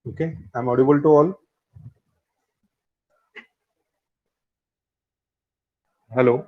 Okay, I'm audible to all. Hello.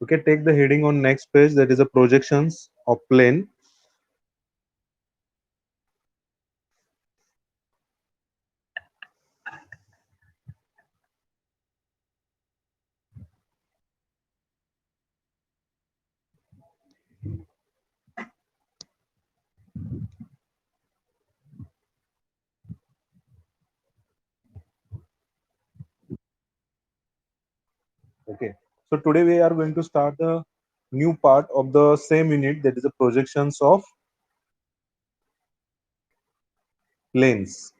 Okay, take the heading on next page, that is a projections of plane. Okay, so today we are going to start a new part of the same unit, that is the projections of planes.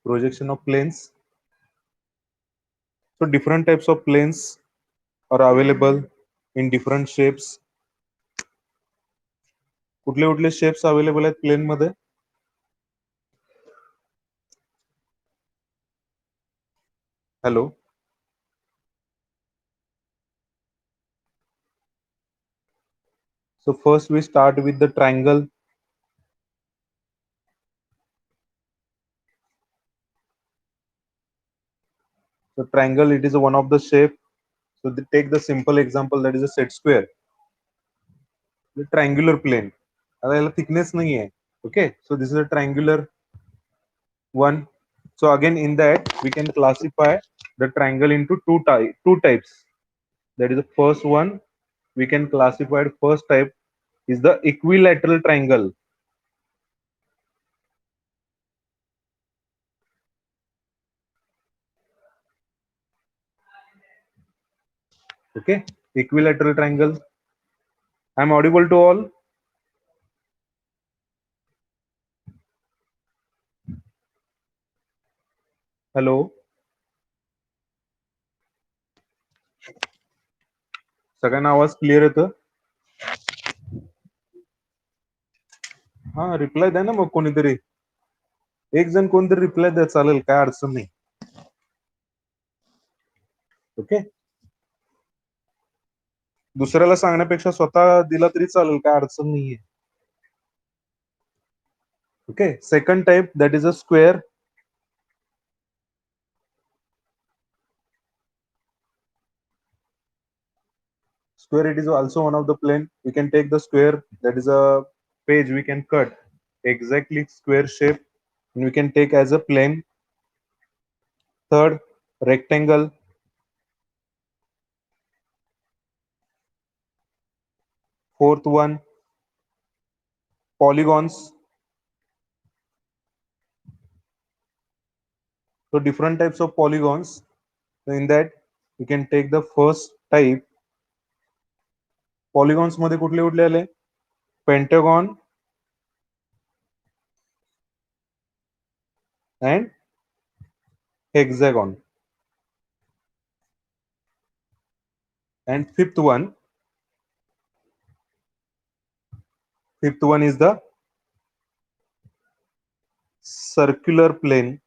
Projection of planes. So different types of planes are available in different shapes. कुठले कुठले shapes available आहेत plain मध्ये? Hello. So first we start with the triangle. So triangle, it is one of the shape. So take the simple example, that is a set square. The triangular plane. आता याला thickness नाही आहे. Okay, so this is a triangular one. So again in that we can classify the triangle into two types. That is the first one. We can classify the first type is the equilateral triangle. Okay, equilateral triangle. I'm audible to all. Hello. सगळ्यांना आवाज clear येतं? हा, reply द्या ना मग कोणीतरी. एक जण कोणतरी रिप्लाय द्या, चालेल, काय अडचण नाही. ओके, दुसऱ्याला सांगण्यापेक्षा स्वतः दिला तरी चालेल, काय अडचण नाहीये. Okay, second type, that is a square. Square, it is also one of the plane. We can take the square, that is a page we can cut exactly square shape, and we can take as a plane. Third, rectangle. Fourth one, polygons. So different types of polygons. So in that we can take the first type. Polygons मध्ये कुठले कुठले आले? Pentagon and hexagon. And fifth one is the circular plane.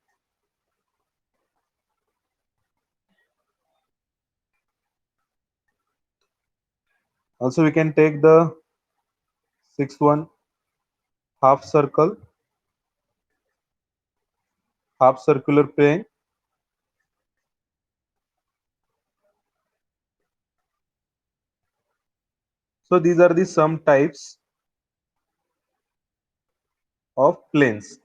Also we can take the sixth one, half circular plane. So these are the some types of planes.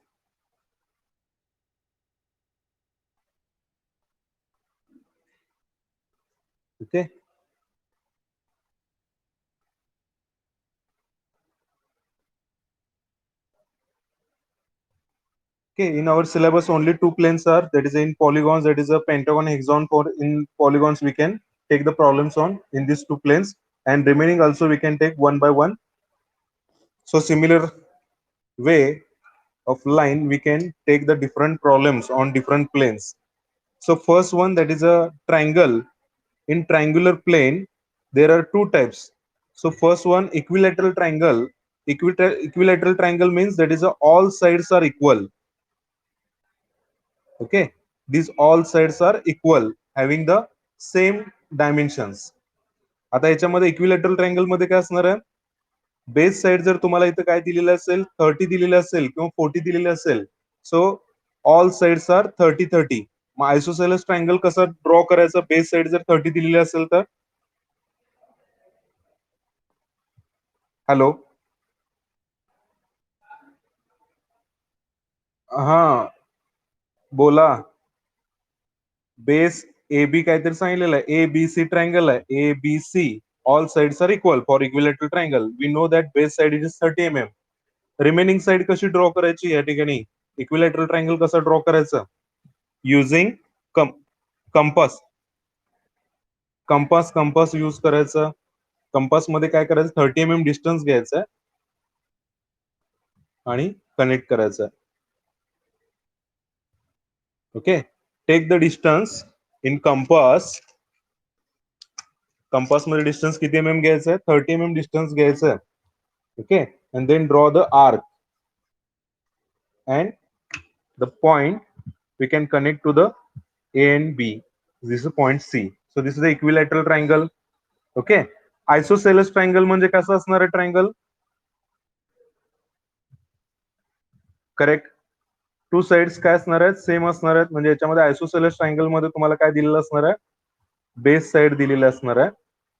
Okay, Okay, in our syllabus only two planes are, that is in polygons, that is a pentagon, hexagon. For in polygons we can take the problems on in these two planes, and remaining also we can take one by one. So similar way of line we can take the different problems on different planes. So first one, that is a triangle. In triangular plane there are two types. So first one, equilateral triangle. Equilateral triangle means that is a all sides are equal. Okay, these all sides are equal, having the same dimensions. आता याच्यामध्ये equilateral triangle मध्ये काय असणार आहे, base side जर तुम्हाला इथं काय दिलेलं असेल, 30 दिलेलं असेल किंवा 40 दिलेलं असेल, सो ऑल साइड्स आर 30-30. मग आयसोसेलेस ट्रायंगल कसं ड्रॉ करायचं, बेस साइड जर 30 दिलेली असेल तर? हॅलो, हा बोला. बेस ए बी काहीतरी सांगितलेलं आहे, ए बी सी ट्रायंगल आहे, A B C all sides are equal for equilateral triangle. We know that base side is 30 mm. Remaining side कशी ड्रॉ करायची या ठिकाणी, इक्विलॅटरल ट्रायंगल कसं ड्रॉ करायचं, युझिंग कंपास. कंपास यूज करायचं. Compass मध्ये काय करायचं, 30 mm डिस्टन्स घ्यायचं आणि कनेक्ट करायचं. Okay, take the distance in compass. Compass मध्ये डिस्टन्स किती mm घ्यायचं, 30 mm डिस्टन्स घ्यायचं. Okay, and then draw the arc and the point we can connect to the A and B. This is point C. So this is the equilateral triangle. Okay, isosceles triangle म्हणजे कसं असणार आहे triangle, correct. Two sides काय असणार आहेत, same असणार आहेत. म्हणजे याच्यामध्ये आयसोसेलेस ट्रायंगल मध्ये तुम्हाला काय दिलेलं असणार आहे, बेस साइड दिलेली असणार आहे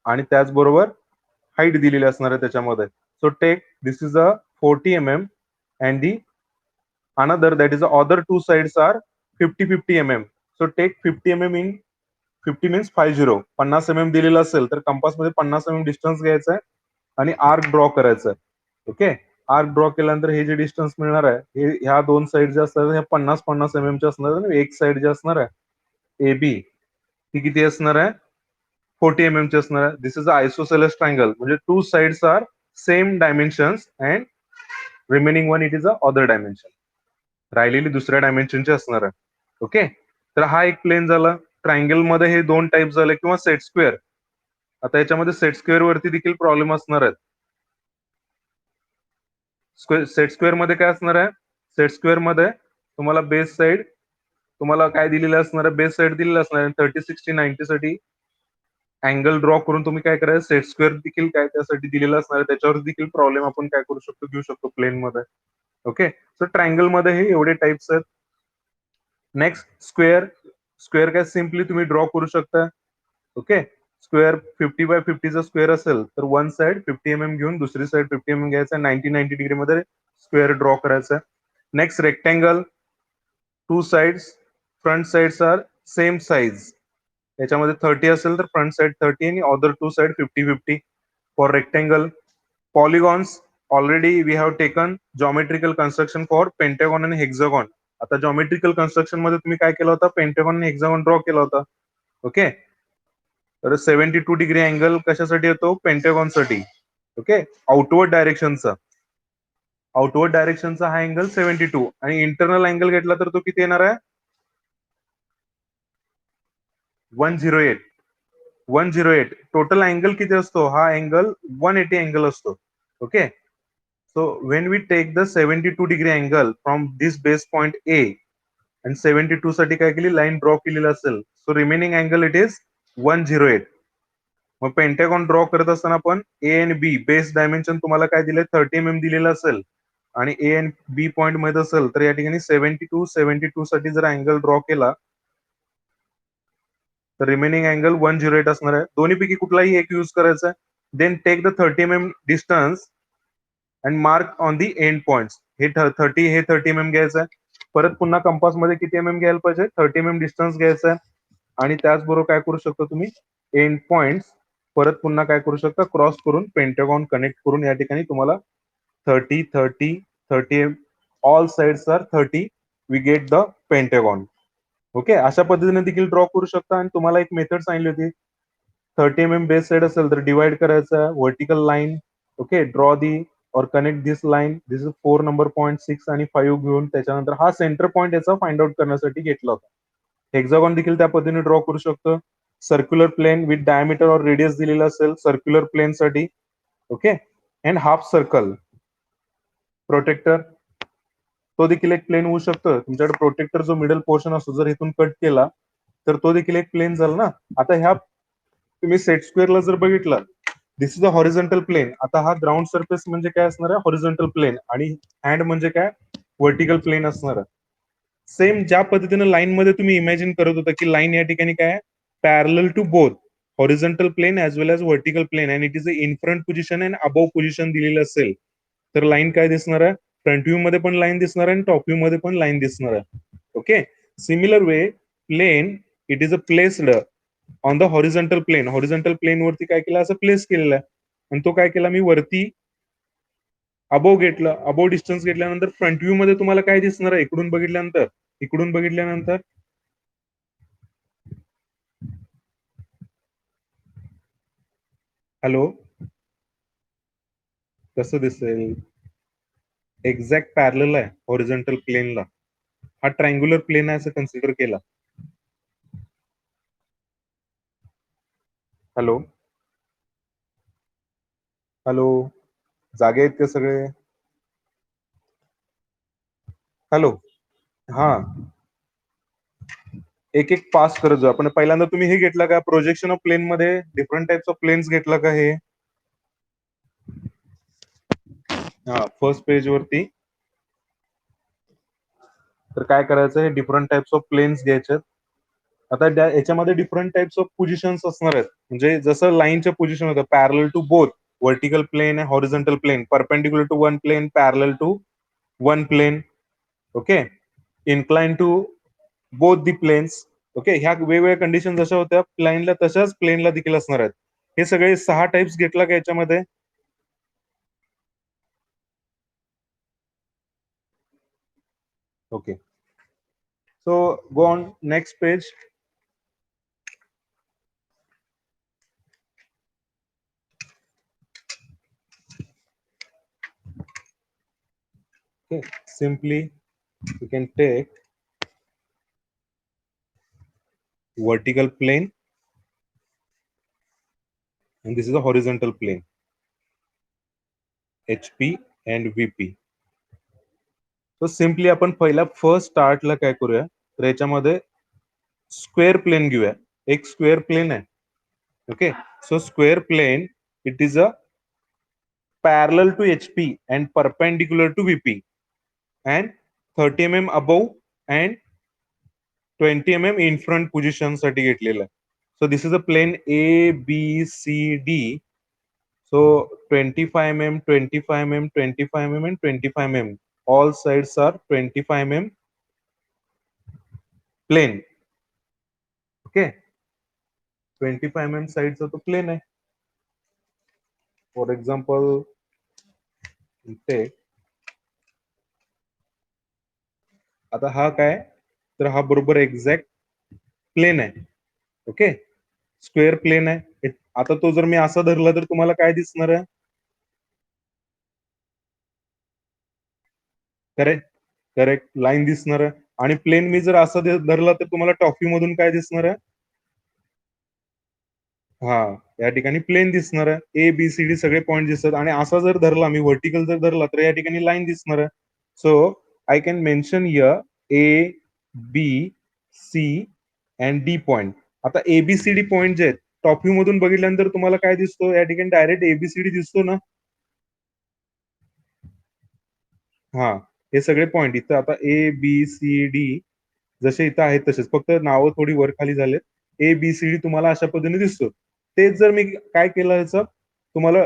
आणि त्याचबरोबर हाईट दिलेली असणार आहे त्याच्यामध्ये. So take this is a 40 mm and the another, that is the other two sides are 50-50 mm. So take 50 mm in 50 means 50. 50 mm दिलेलं असेल तर कंपास मध्ये 50 mm डिस्टन्स घ्यायचं आहे आणि आर्क ड्रॉ करायचं आहे. ओके, आर्क ड्रॉ केल्यानंतर हे जे डिस्टन्स मिळणार आहे, हे ह्या दोन साइड जे असणार ह्या 50-50 mm चे असणार आहे. एक साइड जे असणार आहे ए बी, ती किती असणार आहे, 40 mm ची असणार आहे. This is a isosceles triangle, म्हणजे two sides are same dimensions and remaining one it is a other dimension, राहिलेली दुसऱ्या डायमेन्शनची असणार आहे. ओके, तर हा एक प्लेन झाला. ट्रायंगल मध्ये हे दोन टाइप झाले, किंवा सेट स्क्वेअर. आता याच्यामध्ये सेट स्क्वेअर वरती देखील प्रॉब्लेम असणार आहेत. सेट स्क्वेअर मध्ये काय असणार आहे, सेट स्क्वेअर मध्ये तुम्हाला बेस साइड तुम्हाला काय दिलेलं असणार आहे, बेस साइड दिलेलं असणार आहे. 30-60-90 साठी अँगल ड्रॉ करून तुम्ही काय करायचं, सेट स्क्वेअर देखील काय त्यासाठी दिलेलं असणार आहे. त्याच्यावर देखील प्रॉब्लेम आपण काय करू शकतो, घेऊ शकतो प्लेन मध्ये. ओके, सो ट्रायंगल मध्ये हे एवढे टाइप्स आहेत. Next square. स्क्वेअर काय सिम्पली तुम्ही ड्रॉ करू शकता. ओके, स्क्वेअर 50/50 चा स्क्वेअर असेल तर वन साइड 50 mm घेऊन दुसरी साइड 50 mm घ्यायचं, 90-90 डिग्री मध्ये स्क्वेअर ड्रॉ करायचं. Next rectangle, two sides, front sides are same size. याच्यामध्ये 30 असेल तर फ्रंट साइड 30 आणि other two side 50-50 for rectangle. Polygons, already we have taken geometrical construction for pentagon आणि हेक्सागॉन. आता geometrical construction मध्ये तुम्ही काय केलं होतं, पेंटागॉन आणि हेक्सागॉन ड्रॉ केला होता. ओके, तर 72 डिग्री अँगल कशासाठी येतो, पेंटागॉन साठी. ओके, आउटवर्ड डायरेक्शनचा, आउटवर्ड डायरेक्शनचा हा अँगल 72 आणि इंटरनल अँगल घेतला तर तो किती येणार आहे, 108. 108 टोटल अँगल किती असतो, हा अँगल 180 अँगल असतो. Okay, so when we take the 72 degree angle from this base point A आणि 72 साठी काय केली, लाईन ड्रॉ केलेली असेल, so remaining angle it is 108. मग पेंटागॉन ड्रॉ करत असताना आपण ए आणि बी बेस डायमेन्शन तुम्हाला काय दिले, 30 mm दिलेलं असेल आणि ए आणि बी पॉइंट मध्ये असेल तर या ठिकाणी 72 साठी जर अँगल ड्रॉ केला तर रिमेनिंग अँगल 108 असणार आहे. दोन्हीपैकी कुठलाही एक यूज करायचा आहे. Then take the 30 mm distance and mark on the end points. हे 30 mm घ्यायचं आहे. परत पुन्हा कंपास मध्ये किती mm घ्यायला पाहिजे, 30 mm डिस्टन्स घ्यायचं आहे. आणि त्याचबरोबर काय करू शकता तुम्ही, एंड पॉइंट्स परत पुन्हा काय करू शकता, क्रॉस करून पेंटागॉन कनेक्ट करून या ठिकाणी तुम्हाला 30-30-30 all sides are 30 we get the pentagon. Okay, अशा पद्धतीने देखील ड्रॉ करू शकता. आणि तुम्हाला एक मेथड सांगितली होती, 30 mm बेस साइड असेल तर डिवाइड करायचा vertical line. Okay, draw the or connect this line. This is 4 number 0.6 आणि 5 घेऊन त्याच्यानंतर हा सेंटर पॉईंट याचा फाइंड आउट करण्यासाठी घेतला होता. हेक्झागॉन देखील त्या पद्धतीने ड्रॉ करू शकतो. सर्क्युलर प्लेन विथ डायमीटर और रेडियस दिलेला असेल सर्क्युलर प्लेन साठी. Okay, and half circle protractor, तो देखील एक प्लेन होऊ शकतो. तुमच्याकडे प्रोटेक्टर जो मिडल पोर्शन असतो जर इथून कट केला तर तो देखील एक प्लेन झाला ना. आता ह्या तुम्ही सेट स्क्वेअरला जर बघितलं, दिस इज अ हॉरिझॉन्टल प्लेन. आता हा ग्राउंड सरफेस म्हणजे काय असणार आहे, हॉरिझॉन्टल प्लेन, आणि हँड म्हणजे काय, व्हर्टिकल प्लेन असणार आहे. सेम ज्या पद्धतीने लाईन मध्ये तुम्ही इमॅजिन करत होता की लाईन या ठिकाणी काय parallel to both horizontal plane as well as vertical plane, and it is a in front position and above position दिलेलं असेल तर लाईन काय दिसणार आहे, फ्रंट व्ह्यू मध्ये पण लाईन दिसणार आहे आणि टॉप व्ह्यू मध्ये पण लाईन दिसणार आहे. Okay, similar way plane it is a placed on the horizontal plane. Horizontal plane वरती काय केलं, असं प्लेस केलेलं आहे. आणि तो काय केला मी वरती अबोव घेतलं. अबोव डिस्टन्स घेतल्यानंतर फ्रंट व्ह्यू मध्ये तुम्हाला काय दिसणार आहे, इकडून बघितल्यानंतर, इकडून बघितल्यानंतर हॅलो, कसं दिसेल, एक्झॅक्ट पॅरल आहे हॉरिझॉन्टल प्लेनला. हा ट्रायंग्युलर प्लेन आहे असं कन्सिडर केला. हॅलो हॅलो, जागे आहेत का सगळे? हॅलो, हा, एक एक पास करत जाऊ आपण. पहिल्यांदा तुम्ही हे घेतलं का, प्रोजेक्शन ऑफ प्लेन मध्ये डिफरंट टाइप्स ऑफ प्लेन्स घेतलं का हे? हा, फर्स्ट पेज वरती तर काय करायचं, हे डिफरंट टाइप्स ऑफ प्लेन्स घ्यायचे. आता याच्यामध्ये डिफरंट टाइप्स ऑफ पोझिशन्स असणार आहेत. म्हणजे जसं लाईनच्या पोझिशन होतं parallel to both vertical plane आहे, horizontal plane, perpendicular to one plane, parallel to one plane. Okay, incline to both the planes. Okay, ह्या वेगवेगळ्या कंडिशन जशा होत्या प्लेनला तशाच प्लेनला देखील असणार आहेत. हे सगळे 6 टाइप्स घेतला का याच्यामध्ये? Okay, so go on next page. Okay, simply you can take vertical plane and this is a horizontal plane, HP and VP. So simply आपण पहिला फर्स्ट स्टार्टला काय करूया, तर याच्यामध्ये स्क्वेअर प्लेन घेऊया. एक स्क्वेअर प्लेन आहे. Okay, so square plane it is a parallel to HP and perpendicular to VP and 30 mm above and 20 mm in front position साठी घेतलेलं आहे. So this is a plane ABCD. So 25 mm, 25 mm, 25 mm and 25 mm. All sides are 25 mm plane. Okay, 25 mm साइडचा तो plain आहे. For example take, आता हा काय, तर हा बरोबर एक्झॅक्ट प्लेन आहे. ओके, स्क्वेअर प्लेन आहे. आता तो जर मी असा धरला तर तुम्हाला काय दिसणार आहे, करेक्ट, करेक्ट लाईन दिसणार आहे. आणि प्लेन मी जर असं धरला तर तुम्हाला टॉपी मधून काय दिसणार आहे, हा, या ठिकाणी प्लेन दिसणार आहे. ABCD सगळे पॉईंट दिसतात. आणि असा जर धरला मी व्हर्टिकल जर धरला तर या ठिकाणी लाईन दिसणार आहे. So I can mention here ABC and D point. आता ABCD पॉइंट जे आहेत टॉप व्ह्यू मधून बघितल्यानंतर तुम्हाला काय दिसतो, या ठिकाणी डायरेक्ट ABCD दिसतो ना. हा, हे सगळे पॉइंट इथं आता ABCD जसे इथं आहेत तसेच, फक्त नावं थोडी वर खाली झालेत. ABCD तुम्हाला अशा पद्धतीने दिसतो. तेच जर मी काय केलं, याचं तुम्हाला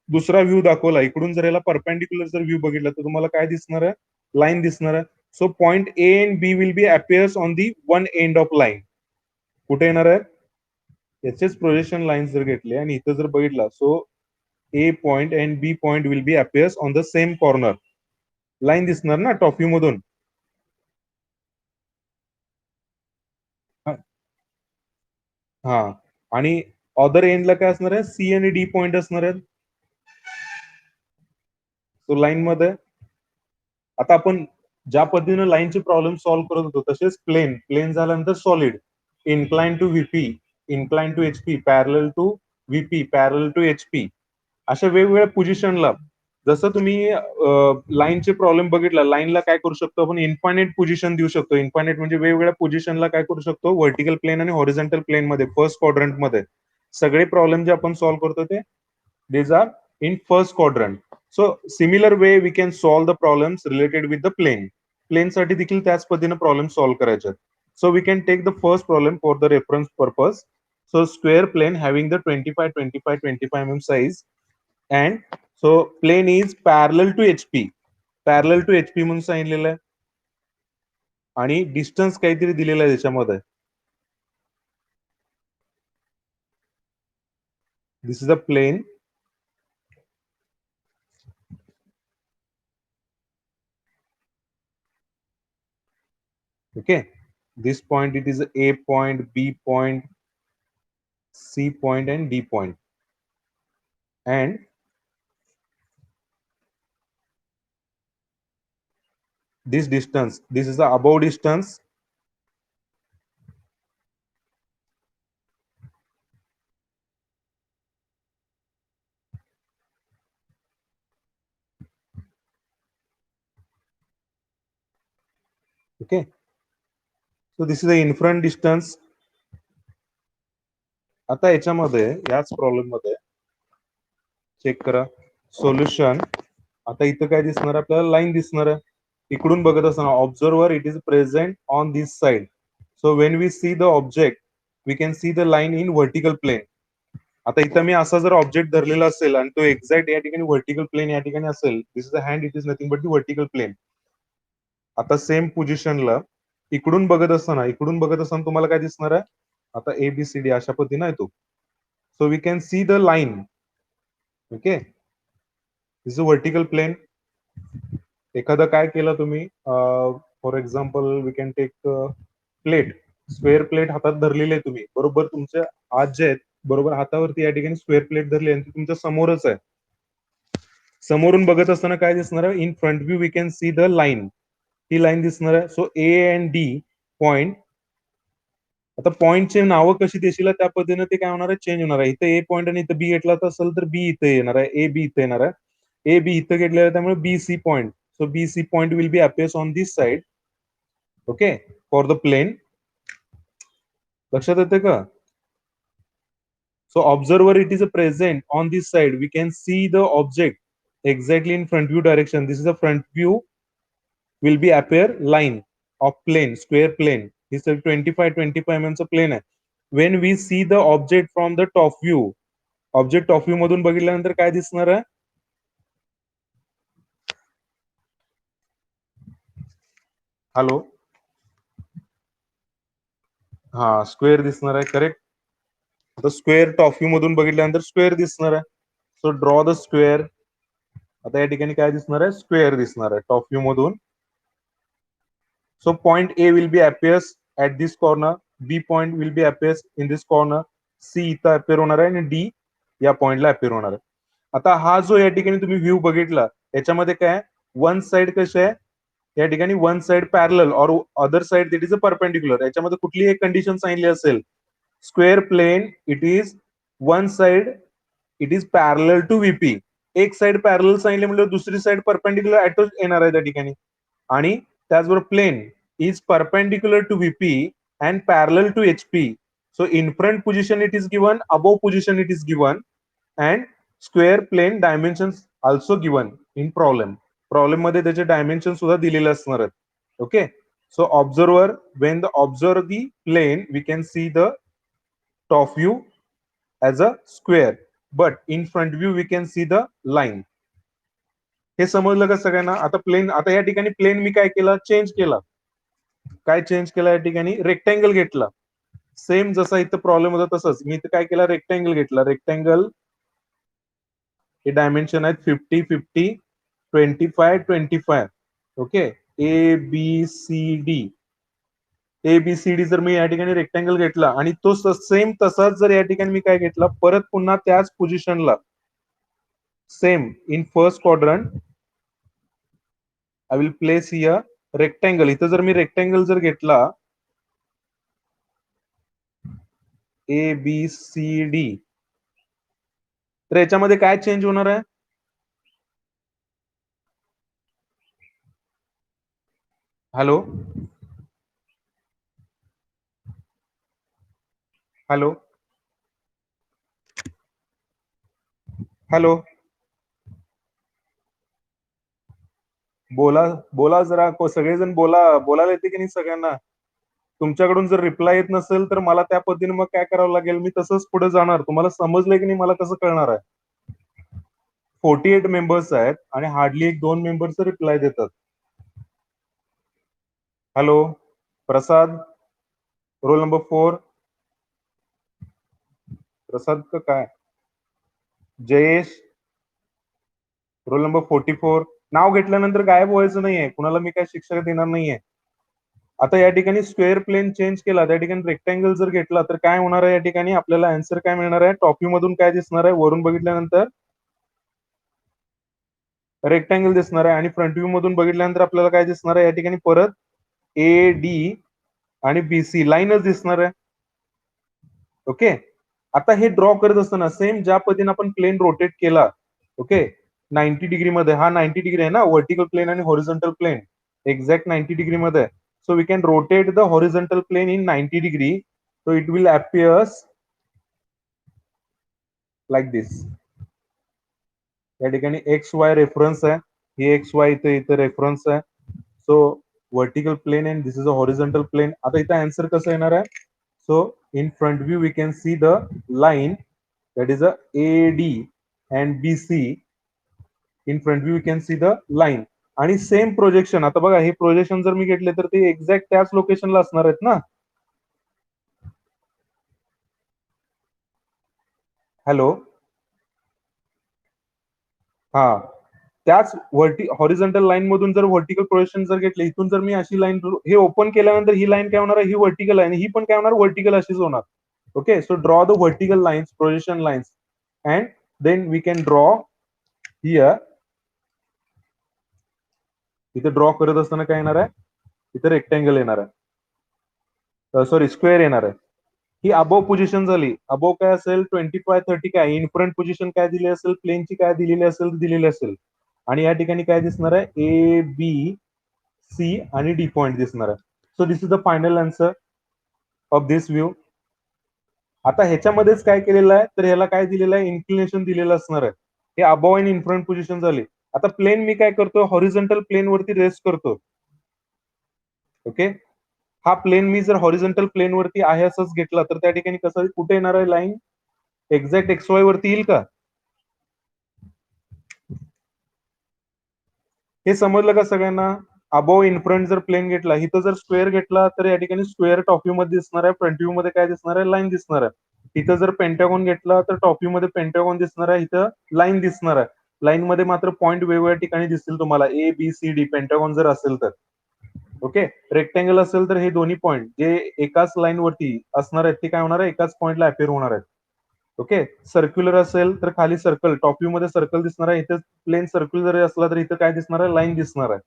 दुसरा व्ह्यू दाखवला, इकडून जर याला परपेंडिक्युलर जर व्ह्यू बघितला तर तुम्हाला काय दिसणार आहे, लाईन दिसणार आहे. So point A and B will be appears on the one end of line. कुठे येणार आहे, याचेच प्रोजेक्शन लाईन जर घेतले आणि इथं जर बघितला, so A point and B point will be appears on the same corner. Line दिसणार ना टॉप व्ह्यू मधून. हा, आणि अदर एंडला काय असणार आहे, सी आणि डी पॉइंट असणार आहेत. तो लाईन मध्ये आता आपण ज्या पद्धतीने लाईनचे प्रॉब्लेम सॉल्व्ह करत होतो तसेच प्लेन, प्लेन झाल्यानंतर solid, incline to VP, incline to HP, parallel to VP, parallel to HP, अशा वेगवेगळ्या पोझिशनला जसं तुम्ही लाईनचे प्रॉब्लेम बघितला, लाईनला काय करू शकतो आपण, इन्फायनाइट पोझिशन देऊ शकतो. इन्फायनाइट म्हणजे वेगवेगळ्या पोझिशनला काय करू शकतो, व्हर्टिकल प्लेन आणि हॉरिझॉन्टल प्लेन मध्ये फर्स्ट क्वाड्रंट मध्ये सगळे प्रॉब्लेम जे आपण सॉल्व्ह करतो ते these are in first quadrant. So similar way we can solve the problems related with the plane. Plane साठी देखील त्याच पद्धतीने प्रॉब्लेम सॉल्व्ह करायचे. So we can take the first problem for the reference purpose. So square plane having the 25 25 25 mm size, and so plane is parallel to HP. Parallel to HP म्हणून सांगितलेलं आहे आणि distance काहीतरी दिलेलं आहे त्याच्यामध्ये. This is the plane. Okay, this point it is A point, B point, C point and D point, and this distance, this is the above distance, okay, so this is the in front distance. आता याच्यामध्ये याच problem मध्ये check करा solution. आता इथं काय दिसणार, आपल्याला लाईन दिसणार आहे इकडून बघत असताना, observer it is present on this side. So when we see the object we can see the line in vertical plane. आता इथं मी असा जर ऑब्जेक्ट धरलेला असेल आणि तो एक्झॅक्ट या ठिकाणी व्हर्टिकल प्लेन या ठिकाणी असेल, this is a hand, it is nothing but the vertical plane. आता सेम पोझिशनला इकडून बघत असताना तुम्हाला काय दिसणार आहे, आता एबीसीडी अशा पद्धतीने येतो. So we can see the line. Okay, this is vertical plane. एखादं काय केलं तुम्ही, for example we can take plate, square plate हातात धरलेली आहे तुम्ही, बरोबर तुमच्या हात जे आहेत बरोबर हातावरती या ठिकाणी स्क्वेअर प्लेट धरली आणि ती तुमच्या समोरच आहे. समोरून बघत असताना काय दिसणार आहे, in front view we can see the line. ही लाईन दिसणार आहे. So A and D point, आता पॉइंटचे नावं कशी देशील त्या पद्धतीने ते काय होणार आहे, चेंज होणार आहे. इथं ए पॉइंट आणि इथं बी घेतला असेल तर बी इथे येणार आहे, ए बी इथे येणार आहे, ए बी इथं घेतलेलं आहे त्यामुळे B C point. So B C point will be appears on this side. Okay, for the plane. लक्षात येते का? So observer it is a present on this side. We can see the object exactly in front view direction. This is the front view will be appear line of plane, square plane. This is 25 25 mm plane. When we see the object from the top view, object top view मधून बघितल्यानंतर काय दिसणार आहे? Hello, हा square दिसणार आहे, correct. आता square top view मधून बघितल्यानंतर स्क्वेअर दिसणार आहे. So draw the square. आता या ठिकाणी काय दिसणार आहे, स्क्वेअर दिसणार आहे टॉप व्ह्यू मधून. So point A will be appears at this corner, B point will be appears in this corner, C इथं अपेअर होणार आहे आणि D या पॉइंटला अपेअर होणार आहे. आता हा जो या ठिकाणी तुम्ही व्ह्यू बघितला याच्यामध्ये काय, वन साइड कसे आहे, या ठिकाणी वन साइड पॅरलल और other side that is a perpendicular. याच्यामध्ये कुठली एक कंडिशन सांगितली असेल, square plane it is one side it is parallel to VP. एक साइड पॅरलल सांगितले म्हणजे दुसरी साइड परपेंडिक्युलर ऍटो येणार आहे त्या ठिकाणी. आणि त्याचबरोबर plain is perpendicular to VP and parallel to HP. So in front position it is given, above position it is given, and square plane dimensions also given in problem. Problem मध्ये त्याचे dimensions सुद्धा दिलेले असणार आहेत. Okay. So observer, when the observe the plane, we can see the top view as a square, but in front view we can see the line. हे समजलं का सगळ्यांना? आता प्लेन, आता या ठिकाणी प्लेन मी काय केलं, चेंज केला. काय चेंज केला या ठिकाणी, रेक्टँगल घेतला. सेम जसा इथं प्रॉब्लेम होता तसंच मी इथं काय केला, रेक्टँगल घेतला. रेक्टँगल हे डायमेन्शन आहेत 50 50 25 25. Okay, A B C D ABCD जर मी या ठिकाणी रेक्टँगल घेतला आणि तो सेम तसाच जर या ठिकाणी मी काय घेतला, परत पुन्हा त्याच पोझिशनला same in first quadrant I will place here rectangle. इथं जर मी रेक्टँगल जर घेतला ABCD, तर याच्यामध्ये काय चेंज होणार आहे? हॅलो हॅलो हॅलो बोला बोला जरा सगळेजण बोलायला येते की नाही सगळ्यांना? तुमच्याकडून जर रिप्लाय येत नसेल तर मला त्या पद्धतीने मग काय करावं लागेल, मी तसंच पुढे जाणार. तुम्हाला समजलंय की नाही मला कसं कळणार आहे? 48 मेंबर्स आहेत आणि हार्डली 1-2 मेंबर्स रिप्लाय देतात. हॅलो प्रसाद, रोल नंबर 4, प्रसाद का काय? Jayesh, roll number 44. नाव घेतल्यानंतर गायब व्हायचं नाहीये, कुणाला मी काय शिक्षा देणार नाहीये. आता या ठिकाणी स्क्वेअर प्लेन चेंज केला, त्या ठिकाणी रेक्टँगल जर घेतला तर काय होणार आहे? या ठिकाणी आपल्याला आन्सर काय मिळणार आहे? टॉप व्ह्यू मधून काय दिसणार आहे? वरून बघितल्यानंतर रेक्टँगल दिसणार आहे आणि फ्रंट व्ह्यू मधून बघितल्यानंतर आपल्याला काय दिसणार आहे? या ठिकाणी परत AD आणि BC लाईनच दिसणार आहे. ओके, आता हे ड्रॉ करत असताना सेम ज्या पद्धतीने आपण प्लेन रोटेट केला, ओके 90 डिग्री मध्ये, हा 90 डिग्री आहे ना, व्हर्टिकल प्लेन आणि हॉरिझॉन्टल प्लेन एक्झॅक्ट 90 डिग्री मध्ये. So we can rotate the horizontal plane in 90 degree, so it will appears like this. या ठिकाणी XY रेफरन्स आहे, ही XY इथे इथे रेफरन्स आहे. So vertical plane and this is a horizontal plane. आता इथे answer कसं येणार आहे? So in front view we can see the line that is a AD and BC. in front view you can see the line आणि same projection. आता बघा हे projection जर मी घेतले तर ते एक्झॅक्ट त्याच लोकेशनला असणार आहेत ना. हॅलो हा, त्याच हॉरिझॉन्टल लाईन मधून जर व्हर्टिकल प्रोजेक्शन जर घेतले, इथून जर मी अशी लाईन हे ओपन केल्यानंतर ही लाईन काय होणार आहे? ही व्हर्टिकल आहे, ही पण काय होणार? व्हर्टिकल अशीच होणार. Okay, so draw the vertical lines, projection lines, and then we can draw here. इथे ड्रॉ करत असताना काय येणार आहे? इथे रेक्टँगल येणार आहे, सॉरी स्क्वेअर येणार आहे. ही अबोव पोझिशन झाली. अबोव काय असेल? 25-30 काय इन फ्रंट पोझिशन काय दिली असेल? प्लेनची काय दिलेली असेल? दिलेली असेल. आणि या ठिकाणी काय दिसणार आहे? ABC आणि D पॉइंट दिसणार आहे. So this is the final answer of this view. आता ह्याच्यामध्येच काय केलेलं आहे, तर ह्याला काय दिलेलं आहे? इन्क्लिनेशन दिलेलं असणार आहे. हे अबोव आणि इन फ्रंट पोझिशन झाली. आता प्लेन मी काय करतो? हॉरिझॉन्टल प्लेन वरती रेस्ट करतो. ओके, हा प्लेन मी जर हॉरिझॉन्टल प्लेन वरती आहे असंच घेतला तर त्या ठिकाणी कसं कुठे येणार आहे लाईन? एक्झॅक्ट XY वरती येईल का? हे समजलं का सगळ्यांना? अबोव इन फ्रंट जर प्लेन घेतला, इथं जर स्क्वेअर घेतला तर या ठिकाणी स्क्वेअर टॉप व्ह्यू मध्ये दिसणार आहे, फ्रंट व्ह्यू मध्ये काय दिसणार आहे? लाईन दिसणार आहे. इथं जर पेंटागॉन घेतला तर टॉप व्ह्यू मध्ये पेंटागॉन दिसणार आहे, इथं लाईन दिसणार आहे. लाईन मध्ये मात्र पॉईंट वेगवेगळ्या ठिकाणी दिसतील तुम्हाला, ABCD पेंटागॉन जर असेल तर. ओके, रेक्टँगल असेल तर हे दोन्ही पॉईंट जे एकाच लाईन वरती असणार आहेत ते काय होणार आहे? एकाच पॉईंटला अपिअर होणार आहेत. ओके, सर्क्युलर असेल तर खाली सर्कल, टॉप व्ह्यू मध्ये सर्कल दिसणार आहे, इथे प्लेन सर्कल जरी असला तर इथं काय दिसणार आहे? लाईन दिसणार आहे.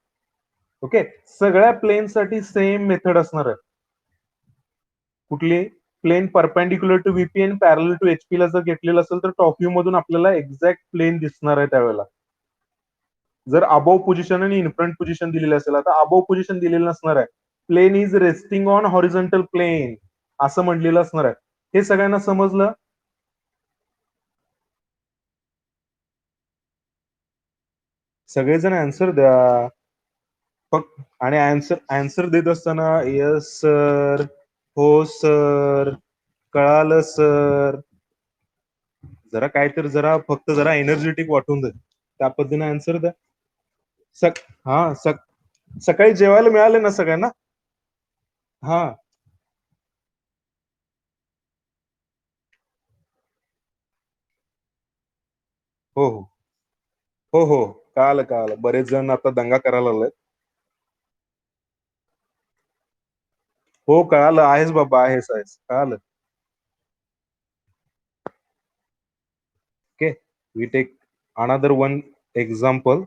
ओके, सगळ्या प्लेन साठी सेम मेथड असणार आहे. कुठली? प्लेन परपेंडिक्युलर टू VP आणि पॅरल टू HP ला जर घेतलेलं असेल तर टॉप व्ह्यू मधून आपल्याला एक्झॅक्ट प्लेन दिसणार आहे त्यावेळेला. जर अबोव पोझिशन आणि इन फ्रंट पोझिशन दिलेली असेल, आता अबोव पोझिशन दिलेलं नसणार आहे, plane is resting on horizontal plane असं म्हटलेलं असणार आहे. हे सगळ्यांना समजलं? सगळेजण आन्सर द्या फक्त. आणि आन्सर आन्सर देत असताना येस सर, हो सर, कळालं सर, जरा काहीतरी जरा फक्त जरा एनर्जेटिक वाटून दे, त्या पद्धतीने आन्सर द्या. सक हा सकाळी जेवायला मिळाले ना सगळ्यांना? हा हो हो हो हो, कळालं कळालं. बरेच जण आता दंगा करायला लागलेत. हो कळालं, आहेस बाबा, आहेस कळालं. Okay, we take another one example.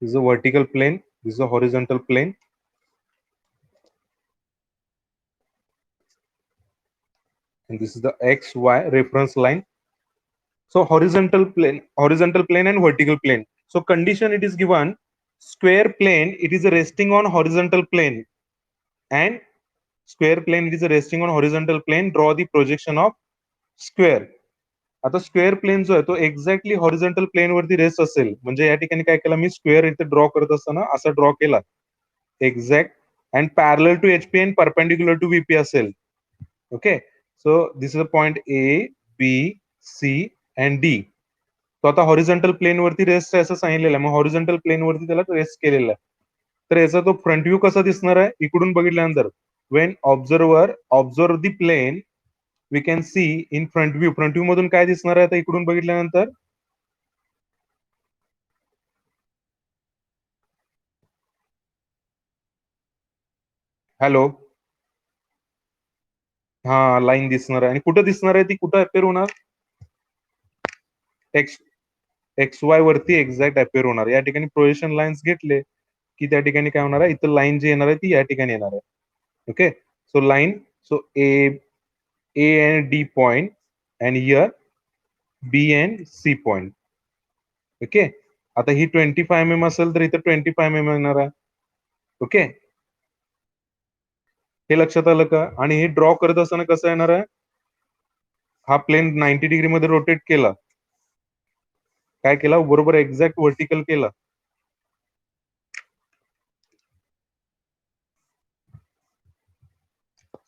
This is a vertical plane, this is a horizontal plane, and this is the XY reference line. So horizontal plane and vertical plane. So condition it is given, square plane, it is resting on horizontal plane, and square plane it is resting on horizontal plane. Draw the projection of square. आता square plain जो आहे तो exactly horizontal plane वरती rest असेल. म्हणजे या ठिकाणी काय केलं मी, स्क्वेअर इथे ड्रॉ करत असताना असा ड्रॉ केला exact, and parallel to HP and perpendicular to VP असेल. Okay, so this is a point A B C and D. तो आता हॉरिझॉन्टल प्लेन वरती रेस्ट आहे असं सांगितलेलं आहे, मग हॉरिझॉन्टल प्लेन वरती त्याला रेस्ट केलेला आहे. तर याचा तो फ्रंट व्ह्यू कसा दिसणार आहे इकडून बघितल्यानंतर, when observe the plane we can see in front view मधून काय दिसणार आहे आता इकडून बघितल्यानंतर. हॅलो, हा लाईन दिसणार आहे. आणि कुठं दिसणार आहे ती, कुठं अपेअर होणार, एक्स एक्स वाय वरती एक्झॅक्ट अपेअर होणार. या ठिकाणी प्रोजेक्शन लाईन्स घेतले की त्या ठिकाणी काय होणार आहे, इथं लाईन जी येणार आहे ती या ठिकाणी येणार आहे. Okay, so line, so A and D point and here B and C point. Okay, आता ही 25 mm असेल तर इथं 25 mm येणार आहे. ओके, हे लक्षात आलं का. आणि हे ड्रॉ करत असताना कसं येणार आहे, हा प्लेन 90 डिग्री मध्ये रोटेट केला, काय केला बरोबर एक्झॅक्ट व्हर्टिकल केला.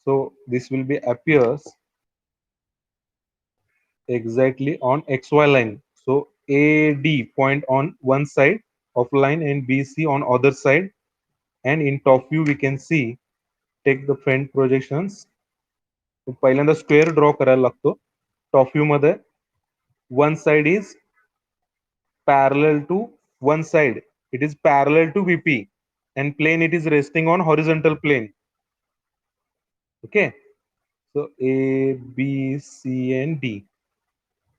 So this will be appears exactly on XY line. So AD point on one side of line and BC on other side, and in top view we can see, take the front projections. So पहिल्यांदा square draw करायला लागतो. Top view मध्ये one side is parallel to one side, it is parallel to VP, and plane it is resting on horizontal plane. Okay, so A B C and D.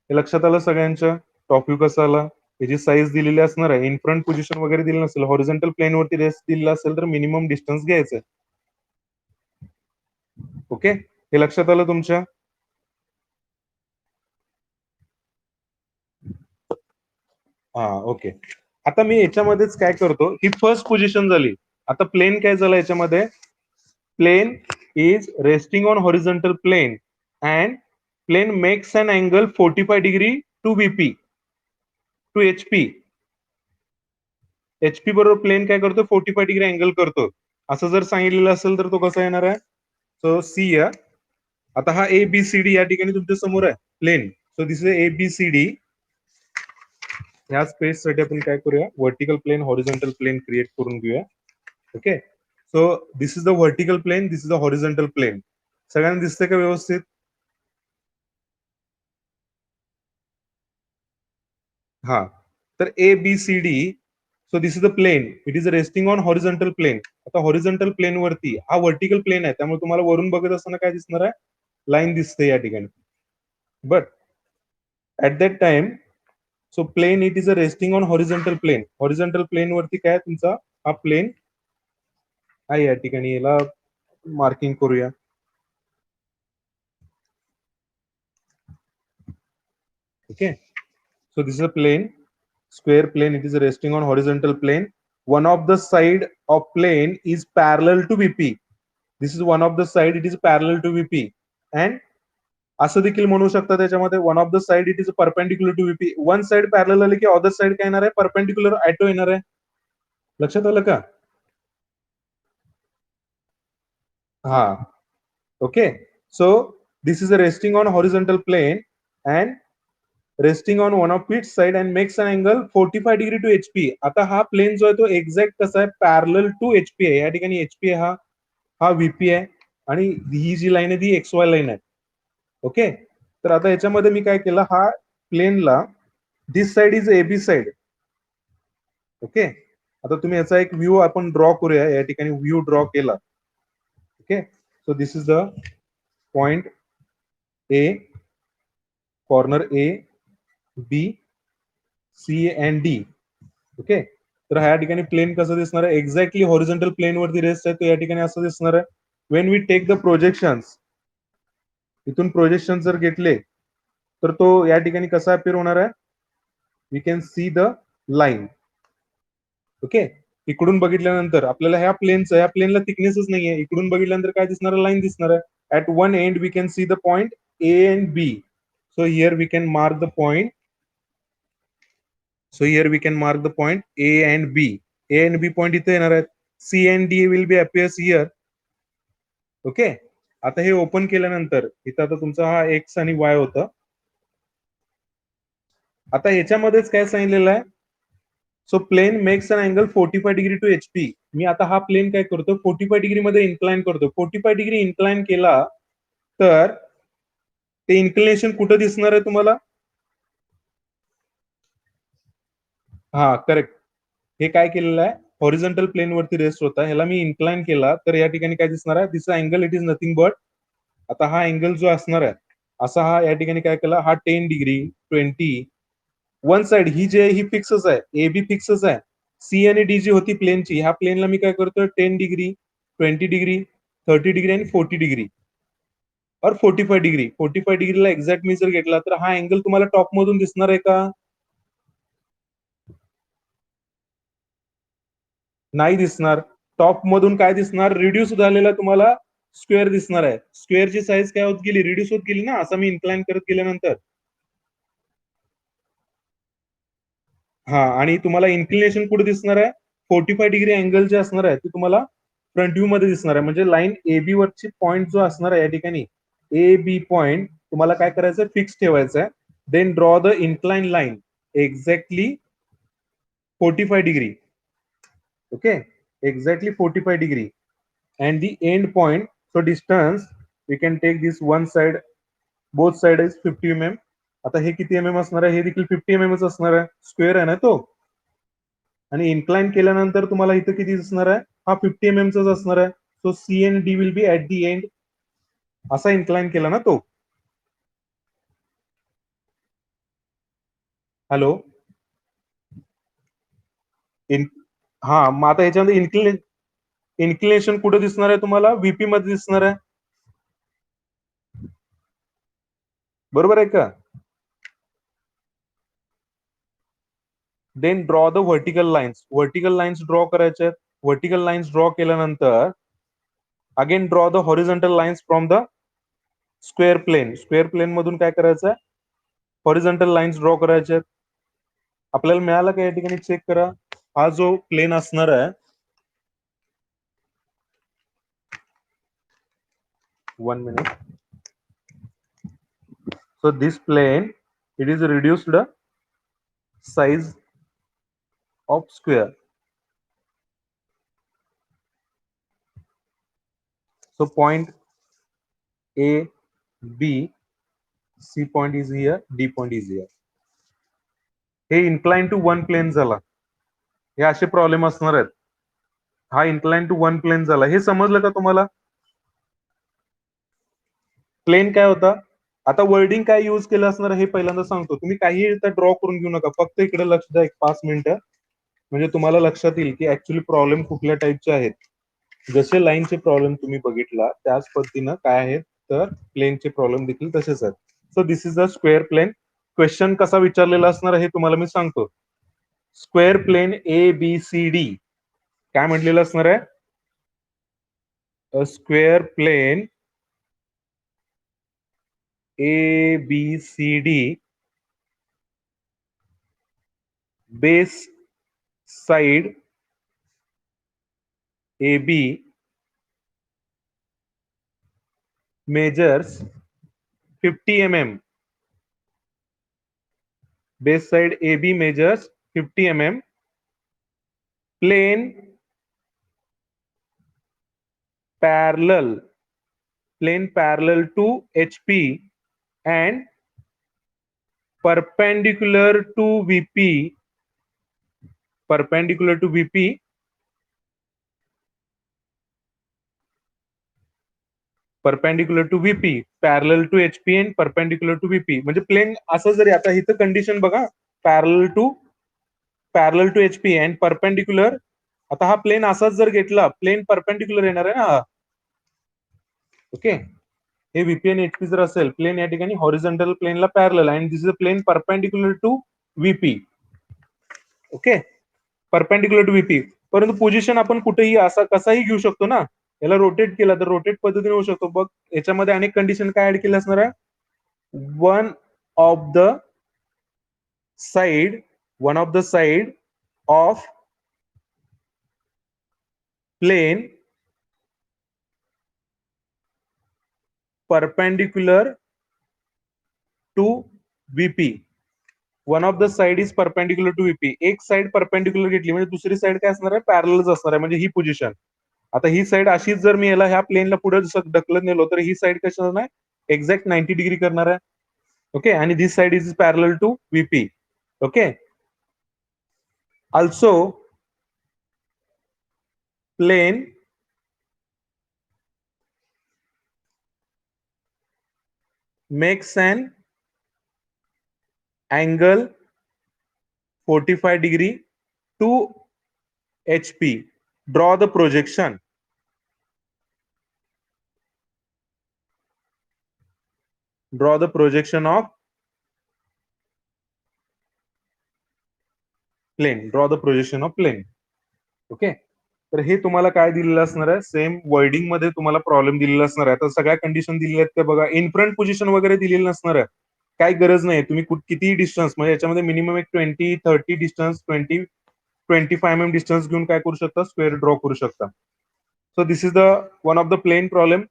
हे लक्षात आलं सगळ्यांच्या. Top view कसा आला, त्याची size दिलेली असणार आहे. इन फ्रंट पोझिशन वगैरे दिली नसेल, हॉरिझॉन्टल प्लेन वरती रेस्ट दिलेला असेल तर मिनिमम डिस्टन्स घ्यायचं. ओके, हे लक्षात आलं तुमच्या. हा ओके, आता मी याच्यामध्येच काय करतो, ही फर्स्ट पोझिशन झाली. आता प्लेन काय झालं याच्यामध्ये, plane is resting on horizontal plane and plane makes an angle 45 degree to VP to HP. HP बरोबर प्लेन काय करतो, 45 डिग्री अँगल करतो. असं जर सांगितलेलं असेल तर तो कसा येणार आहे. सो सी या, आता हा ABCD या ठिकाणी तुमच्या समोर आहे plane. So this is ABCD. ह्या स्पेस साठी आपण काय करूया, vertical plane horizontal plane create करून घेऊया. Okay, so this is the vertical plane, this is the horizontal plane. सगळ्यांना दिसतंय का व्यवस्थित. हा, तर ABCD. So this is the plane, it is resting on horizontal plane. आता हॉरिझॉन्टल प्लेन वरती हा व्हर्टिकल प्लेन आहे, त्यामुळे तुम्हाला वरून बघत असताना काय दिसणार आहे, लाईन दिसते या ठिकाणी. But at that time, so plane it is a resting on horizontal plane. Horizontal plane वरती काय तुमचा हा प्लेन आहे, या ठिकाणी याला मार्किंग करूया. Okay, so this is a plane, square plane, it is resting on horizontal plane. One of the side of plane is parallel to VP. This is one of the side, it is parallel to VP. And असं देखील म्हणू शकता त्याच्यामध्ये, one of the side it is perpendicular to VP. One side parallel आली की other side काय येणार आहे, परपेंडिक्युलर ऍटो येणार आहे. लक्षात आलं का. हा okay, so this is a resting on horizontal plane and resting on one of its side and makes an angle 45 degree to HP. आता हा प्लेन जो आहे तो एक्झॅक्ट कसा आहे, पॅरलल टू एचपी आहे. या ठिकाणी एचपी हा हा व्हीपी आहे, आणि ही जी लाईन आहे ती XY लाईन आहे. ओके, तर आता याच्यामध्ये मी काय केलं, हा प्लेनला this side is AB side. Okay, आता तुम्ही याचा एक व्ह्यू आपण ड्रॉ करूया. या ठिकाणी व्ह्यू ड्रॉ केला. Okay, so this is the point A, corner A, B, C and D. Okay, तर ह्या ठिकाणी प्लेन कसं दिसणार आहे, एक्झॅक्टली हॉरिझॉन्टल प्लेन वरती रेस्ट आहे. तो या ठिकाणी असं दिसणार आहे. When we take the projections, इथून प्रोजेक्शन जर घेतले तर तो या ठिकाणी कसा अपिअर होणार आहे, we can see the line. Okay, इकडून बघितल्यानंतर आपल्याला ह्या प्लेनला थिकनेसच नाहीये. इकडून बघितल्यानंतर काय दिसणार आहे, लाईन दिसणार आहे. At one end we can see the point A and B. So here we can mark the point. So here we can mark the point A and B. A and B point इथे येणार आहेत. C and D will be appears here. Okay, आता हे open केल्यानंतर इथं आता तुमचा हा एक्स आणि वाय होता. आता ह्याच्यामध्येच काय सांगितलेलं आहे, so plane makes an angle 45 degree to HP. मी आता हा प्लेन काय करतो, 45 डिग्री मध्ये इन्क्लाइन करतो. 45 डिग्री इन्क्लाइन केला तर ते इन्क्लिनेशन कुठं दिसणार आहे तुम्हाला, हा करेक्ट, हे काय केलेलं आहे, हॉरिझॉन्टल प्लेन वरती रेस्ट होता. ह्याला मी इन्क्लाइन केला तर या ठिकाणी काय दिसणार आहे, this angle it is nothing but, आता हा अँगल जो असणार आहे असा हा या ठिकाणी काय केला, हा 10 डिग्री 20, वन साइड ही जी आहे ही फिक्सच आहे, ए बी फिक्सच आहे. सी आणि डी जी होती प्लेनची, ह्या प्लेनला मी काय करतोय 10 डिग्री 20 डिग्री 30 डिग्री आणि 40 डिग्री और 45 डिग्री. 45 डिग्रीला एक्झॅक्ट मी जर घेतला तर हा अँगल तुम्हाला टॉप मधून दिसणार आहे का, नाही दिसणार. टॉप मधून काय दिसणार, रिड्यूस झालेला तुम्हाला स्क्वेअर दिसणार आहे. स्क्वेअरची साईज काय होत गेली, रिड्यूस होत गेली ना, असं मी इन्क्लाइन करत गेल्यानंतर. हा, आणि तुम्हाला इन्क्लिनेशन कुठे दिसणार आहे, 45 डिग्री अँगल जे असणार आहे ते तुम्हाला फ्रंट व्ह्यू मध्ये दिसणार आहे. म्हणजे लाईन ए बी वरची पॉईंट जो असणार आहे या ठिकाणी ए बी पॉईंट तुम्हाला काय करायचं, फिक्स ठेवायचं आहे. Then draw the incline line exactly 45 degree. Okay, exactly 45 degree and the end point, so distance we can take this one side, both side is 50 mm. आता हे किती mm असणार आहे, हे देखील 50 mm असणार आहे. स्क्वेअर आहे ना तो, आणि इन्क्लाइन केल्यानंतर तुम्हाला इथं किती दिसणार आहे, हा 50 mm च असणार आहे. So C and D will be at the end, असा इन्क्लाइन केला ना तो. हॅलो, हा, मग आता ह्याच्यामध्ये इन्क्लिनेशन कुठे दिसणार आहे तुम्हाला, व्हीपी मध्ये दिसणार आहे. बरोबर आहे का. Then draw the vertical lines. Vertical lines draw करायचे. व्हर्टिकल लाईन्स ड्रॉ केल्यानंतर again draw the horizontal lines from the square plane. Square plane मधून काय करायचं, हॉरिझॉन्टल लाईन्स ड्रॉ करायचे. आपल्याला मिळाला का, या ठिकाणी चेक करा. हा जो प्लेन असणार आहे, 1 minute. So this plane, it is reduced size of square. So point A, B, C point is here, D point is here. हे inclined to one plane झाला. हे असे प्रॉब्लेम असणार आहेत. हा inclined to one plane झाला. हे समजलं का तुम्हाला, प्लेन काय होता. आता वर्डिंग काय यूज केलं असणार हे पहिल्यांदा सांगतो. तुम्ही काही ड्रॉ करून घेऊ नका, फक्त इकडे लक्ष द्या एक 5 मिनिटं, म्हणजे तुम्हाला लक्षात येईल की ऍक्च्युअली प्रॉब्लेम कुठल्या टाईपचे आहेत. जसे लाईनचे प्रॉब्लेम तुम्ही बघितला त्याच पद्धतीनं काय आहेत, तर प्लेनचे प्रॉब्लेम देखील तसेच आहेत. So this is the square plane. Question कसा विचारलेला असणार हे तुम्हाला मी सांगतो. Square plane A B C D, काय म्हटलेलं असणार आहे, a square plane A B C D, base side A B measures 50 mm. Base side AB measures 50 mm. Plane parallel to HP and perpendicular to VP perpendicular to VP, parallel to HP and perpendicular to VP. म्हणजे plane असं जरी आता इथं condition बघा, पॅरल to HP and perpendicular. आता हा plain असाच जर घेतला, प्लेन परपेंडिक्युलर येणार आहे ना. ओके, हे व्हीपी आणि एचपी जर असेल, प्लेन या ठिकाणी हॉरिझॉन्टल प्लेनला parallel and this is a plane perpendicular to VP. Okay, perpendicular to VP. परंतु पोझिशन आपण कुठेही असा कसाही घेऊ शकतो ना. याला रोटेट केला तर रोटेट पद्धतीने होऊ शकतो. बघ याच्यामध्ये अनेक कंडिशन काय ऍड केले असणार आहे. One of the side of plane perpendicular to VP. One of the side is perpendicular to VP. एक साइड परपेंडिक्युलर घेतली म्हणजे दुसरी साइड काय असणार आहे, पॅरलच असणार आहे. म्हणजे ही पोझिशन. आता ही साइड अशीच जर मी याला ह्या प्लेनला पुढे ढकलत नेलो तर ही साइड कशी असणार, एक्झॅक्ट 90 डिग्री करणार आहे. ओके, आणि this side is parallel to VP. Okay, also plane makes an angle 45 degree to HP. Draw the projection. Draw the projection of plane. Draw the projection of plane. Okay, तर हे तुम्हाला काय दिलेलं असणार आहे, सेम वर्डिंग मध्ये तुम्हाला problem दिलेला असणार आहे. तर सगळ्या कंडिशन दिलेल्या आहेत ते बघा. इन फ्रंट पोझिशन वगैरे दिलेली नसणार आहे, काही गरज नाही. तुम्ही किती डिस्टन्स, म्हणजे याच्यामध्ये मिनिमम एक 20-30 डिस्टन्स, 20-25 डिस्टन्स घेऊन काय करू शकता, स्क्वेअर ड्रॉ करू शकता. So this is the one of the plane problem.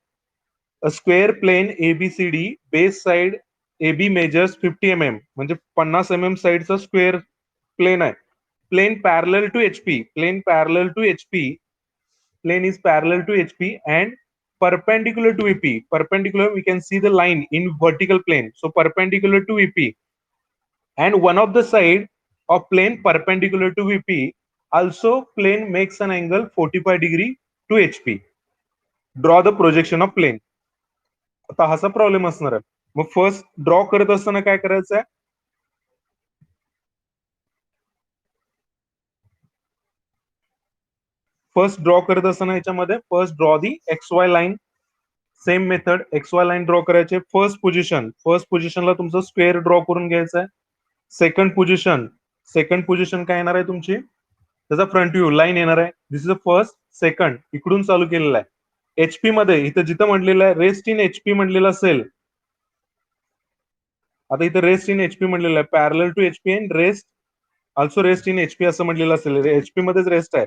A square plane ABCD, base side AB measures 50 mm, म्हणजे 50 mm साइडचा स्क्वेअर प्लेन आहे. Plane parallel to HP, plane parallel to HP, plane is parallel to HP and perpendicular to VP. Perpendicular, we can see the line in vertical plane. So perpendicular to VP, and one of the side of plane perpendicular to VP, also plane makes an angle 45 degree to HP. Draw the projection of plane. आता हाचा problem असणार आहे. मग first draw करत असताना काय करायचं आहे, first draw करत असताना याच्यामध्ये first draw the x Y line. Same method, x Y line draw करायचे. फर्स्ट पोझिशनला तुमचं स्क्वेअर ड्रॉ करून घ्यायचं आहे. सेकंड पोझिशन काय येणार आहे तुमची, त्याचा फ्रंट व्ह्यू लाईन येणार आहे. This is a first. Second इकडून चालू केलेला आहे. एचपी मध्ये इथं जिथं म्हटलेलं आहे रेस्ट इन एचपी म्हटलेलं असेल, आता इथं रेस्ट इन एचपी म्हटलेलं आहे, parallel to HP and rest also rest in HP असं म्हटलेलं असेल. एचपी मध्येच रेस्ट आहे,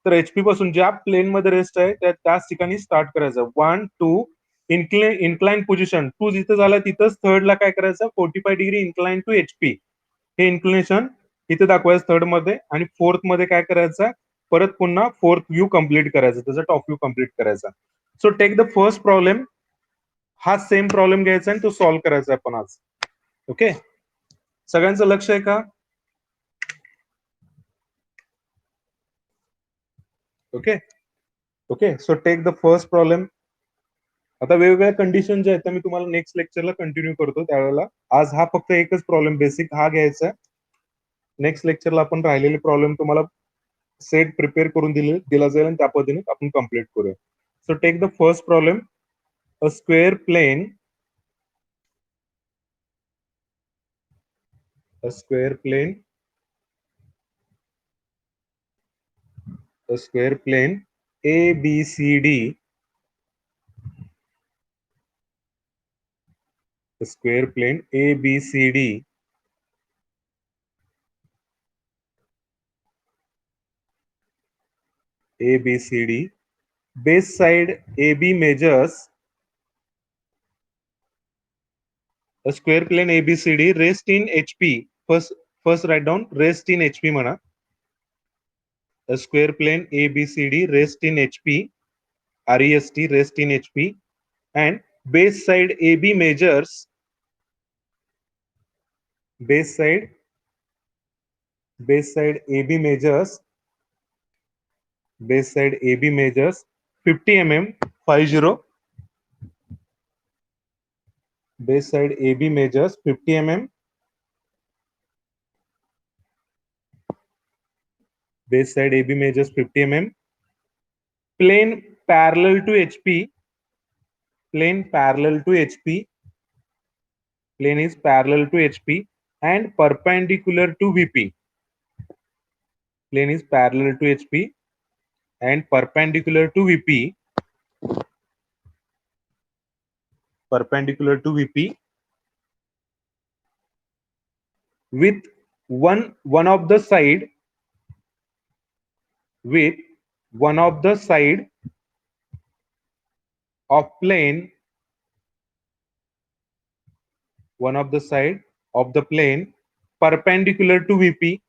तर एचपी पासून ज्या प्लेन मध्ये रेस्ट आहे त्याच ठिकाणी स्टार्ट करायचं. 1 2 इन्क्लाइन पोझिशन. 2 जिथं झालं तिथंच थर्ड ला काय करायचं, 45 डिग्री इन्क्लाइन टू एचपी. हे इन्क्लिनेशन इथे दाखवायचं थर्ड मध्ये. आणि फोर्थ मध्ये काय करायचं, परत पुन्हा फोर्थ व्ह्यू कम्प्लीट करायचं, त्याचा टॉप व्ह्यू कम्प्लीट करायचा. So take the first problem. हा सेम प्रॉब्लेम घ्यायचा आणि तो सॉल्व्ह करायचा आपण आज. ओके, सगळ्यांचं लक्ष आहे का? Okay okay, so take the first problem. आता वेगवेगळ्या कंडिशन ज्या आहेत त्या मी तुम्हाला नेक्स्ट लेक्चरला कंटिन्यू करतो त्यावेळेला. आज हा फक्त एकच प्रॉब्लेम बेसिक हा घ्यायचा आहे. नेक्स्ट लेक्चरला आपण राहिलेले प्रॉब्लेम तुम्हाला सेट प्रिपेअर करून दिला जाईल आणि त्या पद्धतीने आपण कम्प्लीट करूया. So take the first problem. A square plane, a square plane, ABCD, a square plane ABCD base side AB measures, a square plane ABCD rest in HP. First write down rest in HP म्हणा. A square plane ABCD rest in HP, REST, rest in HP, and base side AB measures, base side AB measures 50 mm, 50 Base side AB measures 50 mm. Base side AB measures 50 mm. Plane parallel to HP. Plane parallel to HP. Plane is parallel to HP and perpendicular to VP. Plane is parallel to HP and perpendicular to VP. Perpendicular to VP with one of the side with one of the side of plane, one of the side of the plane perpendicular to VP,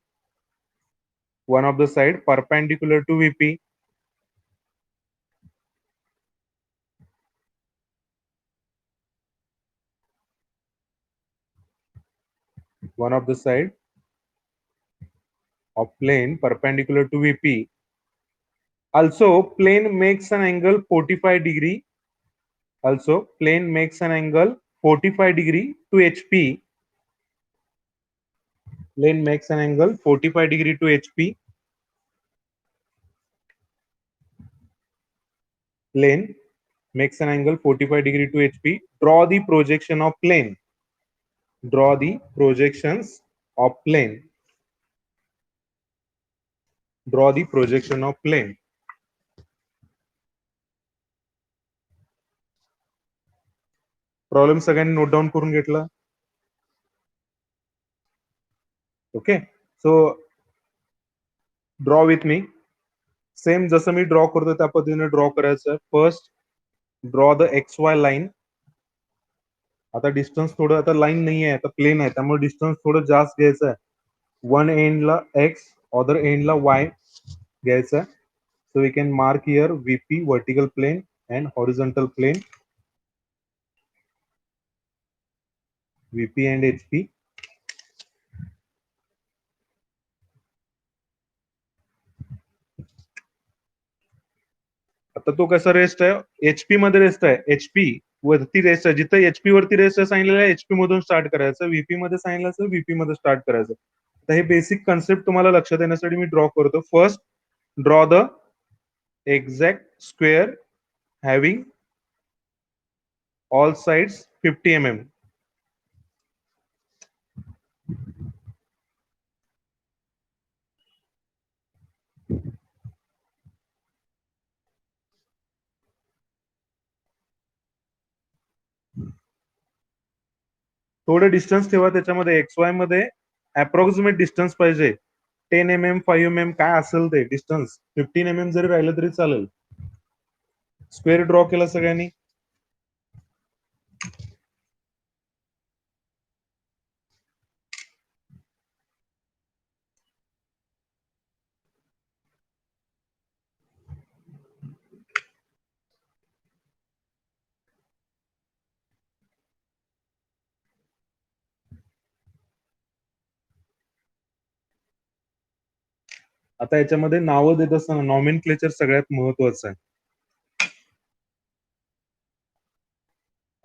one of the side perpendicular to VP, one of the side of plane perpendicular to VP. Also, plane makes an angle 45 degree. Also, plane makes an angle 45 degree to HP. Plane makes an angle 45 degree to HP. Plane makes an angle 45 degree to HP. Draw the projection of plane. Draw the projections of plane. Draw the projection of plane. Problem सगळ्यांनी note down करून घेतला. Okay, so draw with me. Same जसं मी draw करतो त्या पद्धतीने draw करायचं. First draw the x Y line. आता distance थोडं, आता लाईन नाही आहे, आता प्लेन आहे, त्यामुळे डिस्टन्स थोडं जास्त घ्यायचं आहे. वन एंडला एक्स, अदर एंडला वाय घ्यायचं आहे. So we can mark here VP vertical plane and horizontal plane. VP and HP. आता तो कसा रेस्ट आहे, HP मध्ये रेस्ट आहे. HP वरती रेस्ट आहे, जिथं HP वरती रेस्ट आहे सांगितलेलं आहे HP मधून स्टार्ट करायचं, VP मध्ये सांगितलं असेल VP मध्ये स्टार्ट करायचं. तर हे बेसिक कन्सेप्ट तुम्हाला लक्षात येण्यासाठी मी ड्रॉ करतो. First draw the exact square having all sides 50 mm. थोडं डिस्टन्स ठेवा त्याच्यामध्ये. XY मध्ये अप्रॉक्सिमेट डिस्टन्स पाहिजे. 10 mm 5 mm काय असेल ते डिस्टन्स. 15 mm जरी राहिलं तरी चालेल. स्क्वेअर ड्रॉ केला सगळ्यांनी. आता याच्यामध्ये नावं देत असताना नॉमेनक्लेचर सगळ्यात महत्वाचं आहे.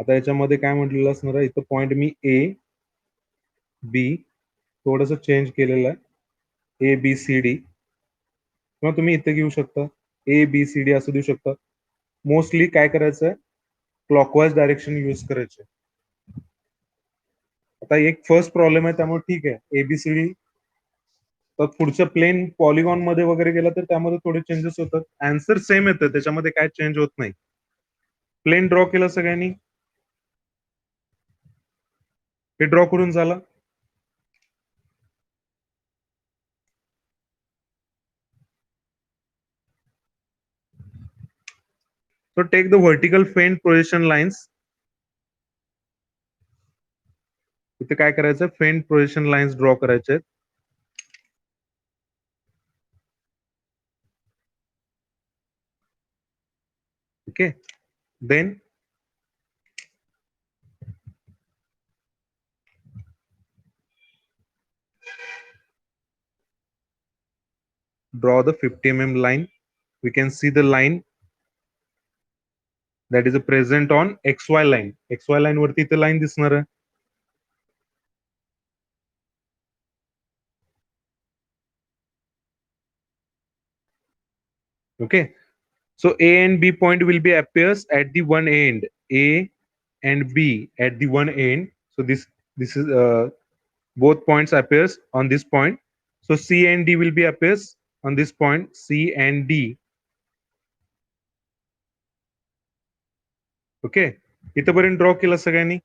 आता याच्यामध्ये काय म्हटलेलं असणार आहे, इथं पॉइंट मी A B थोडस चेंज केलेलं आहे. ABCD किंवा तुम्ही इथे घेऊ शकता ABCD असं देऊ शकता. मोस्टली काय करायचं आहे, क्लॉकवाइज डायरेक्शन यूज करायचे. आता एक फर्स्ट प्रॉब्लेम आहे त्यामुळे ठीक आहे ABCD. तर पुढच्या प्लेन पॉलिगॉन मध्ये वगैरे गेला तर त्यामध्ये थोडे चेंजेस होतात. आन्सर सेम येतं, त्याच्यामध्ये काय चेंज होत नाही. प्लेन ड्रॉ केलं सगळ्यांनी. हे ड्रॉ करून झालं. So take the vertical faint projection lines. इथे काय करायचं, फेंट प्रोजेक्शन लाईन्स ड्रॉ करायचे. Okay, then draw the 50 mm line. We can see the line that is present on XY line. XY line वरती इथे line दिसणार आहे. Okay, so A and B point will be appears at the one end. A and B at the one end. So this is both points appears on this point. So C and D will be appears on this point. C and D. Okay, इथपर्यंत draw केलं सगळ्यांनी.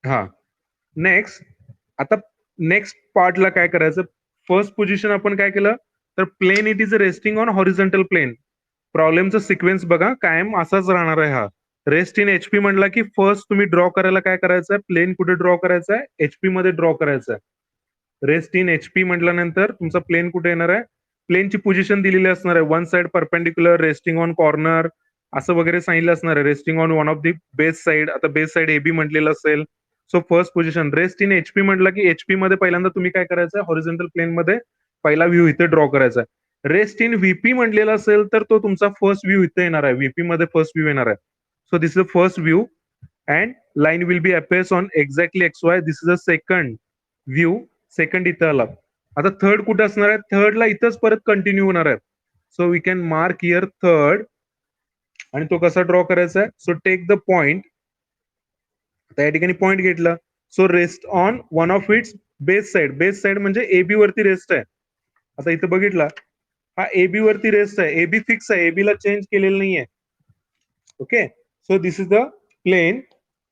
हा, next आता next पार्टला काय करायचं. First position आपण काय केलं तर plane it is resting on horizontal plane. प्रॉब्लेमचा सिक्वेन्स बघा कायम असाच राहणार आहे. हा रेस्ट इन एचपी म्हटला की फर्स्ट तुम्ही ड्रॉ करायला काय करायचं आहे, प्लेन कुठे ड्रॉ करायचा आहे, एचपी मध्ये ड्रॉ करायचं आहे. रेस्ट इन एचपी म्हटल्यानंतर तुमचा प्लेन कुठे येणार आहे, प्लेनची पोझिशन दिलेली असणार आहे. One side perpendicular, resting on corner असं वगैरे सांगितलं असणार आहे. Resting on one of the base side, आता बेस साइड एबी म्हटलेलं असेल. So first position rest in HP म्हटलं की एचपी मध्ये पहिल्यांदा तुम्ही काय करायचं, हॉरिझॉन्टल प्लेन मध्ये पहिला व्ह्यू इथे ड्रॉ करायचा आहे. रेस्ट इन व्हीपी म्हटलेला असेल तर तो तुमचा फर्स्ट व्ह्यू इथे येणार आहे. व्हीपी मध्ये फर्स्ट व्ह्यू येणार आहे. So this is the first view and line will be appears on exactly XY. This is a second view. Second इथं आला. आता थर्ड कुठे असणार आहे, थर्डला इथंच परत कंटिन्यू होणार आहे. So we can mark here third. आणि तो कसा ड्रॉ करायचा आहे, सो टेक द पॉइंट. त्या ठिकाणी पॉइंट घेतला. So rest on one of its base side. Base side म्हणजे एबी वरती रेस्ट आहे. आता इथं बघितला हा एबी वरती रेस्ट आहे. एबी फिक्स आहे, एबी ला चेंज केलेलं नाहीये. Okay, so this is the plane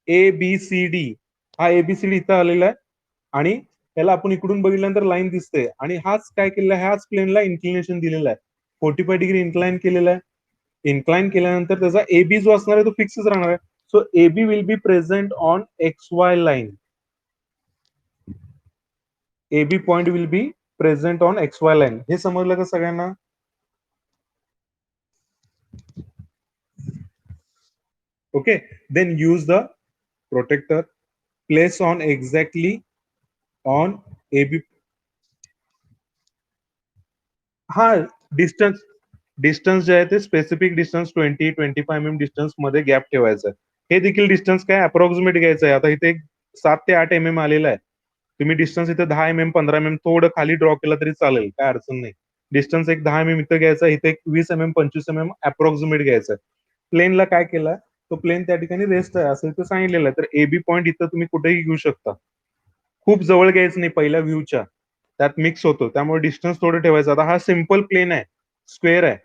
ABCD. हा ABCD इथं आलेला आहे आणि त्याला आपण इकडून बघितल्यानंतर लाईन दिसते. आणि हाच काय केलेला आहे, ह्याच प्लेनला इन्क्लिनेशन दिलेलं आहे. 45 डिग्री इन्क्लाइन केलेला आहे. इन्क्लाइन केल्यानंतर त्याचा एबी जो असणार आहे तो फिक्सच राहणार आहे. So AB will be present on XY line. AB point will be present on XY line. हे समजलं का सगळ्यांना? Okay, then use the protractor. Place on exactly on AB. हा, डिस्टन्स जे आहे ते स्पेसिफिक डिस्टन्स 20-25 mm डिस्टन्स मध्ये gap ठेवायचा आहे. हे देखील डिस्टन्स काय अप्रॉक्सिमेट घ्यायचं आहे. आता इथे 7 ते 8 mm आलेला आहे. तुम्ही डिस्टन्स इथे 10 mm 15 mm थोडं खाली ड्रॉ केला तरी चालेल, काय अडचण नाही. डिस्टन्स एक 10 mm इथं घ्यायचा, इथे एक 20 mm 25 mm अप्रॉक्सिमेट घ्यायचा आहे. प्लेनला काय केलं, तो प्लेन त्या ठिकाणी रेस्ट आहे असं इथं सांगितलेलं आहे. तर एबी पॉईंट इथं तुम्ही कुठेही घेऊ शकता. खूप जवळ घ्यायचं नाही, पहिल्या व्ह्यूच्या त्यात मिक्स होतो, त्यामुळे डिस्टन्स थोडं ठेवायचं. आता हा सिम्पल प्लेन आहे, स्क्वेअर आहे.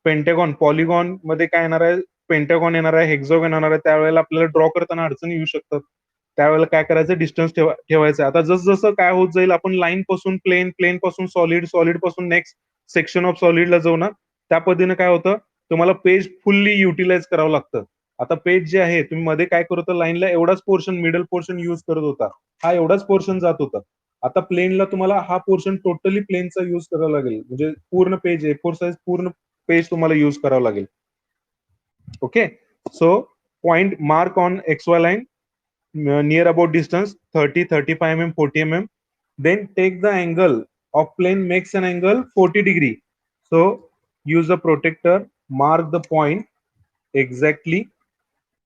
पेंटेगॉन पॉलिगॉन मध्ये काय येणार आहे, पेंटागॉन येणार आहे, हेक्झॉगॉन येणार आहे. त्यावेळेला आपल्याला ड्रॉ करताना अडचणी येऊ शकतात. त्यावेळेला काय करायचं, डिस्टन्स ठेवायचं. आता जसं काय होत जाईल, आपण लाईन पासून प्लेन, प्लेन पासून सॉलिड, सॉलिड पासून नेक्स्ट सेक्शन ऑफ सॉलिडला जाऊ ना, त्या पद्धतीने काय होतं, तुम्हाला पेज फुल्ली युटिलाइज करावं लागतं. आता पेज जे आहे, तुम्ही मध्ये काय करत होता, लाईनला एवढाच पोर्शन, मिडल पोर्शन युज करत होता, हा एवढाच पोर्शन जात होता. आता प्लेनला तुम्हाला हा पोर्शन टोटली प्लेनचा युज करावा लागेल. म्हणजे पूर्ण पेज A4 साइज पूर्ण पेज तुम्हाला युज करावं लागेल. Okay, so point mark on XY line near about distance 30-35 mm 40 mm. Then take the angle of plane makes an angle 40 degree. So use a protector, mark the point exactly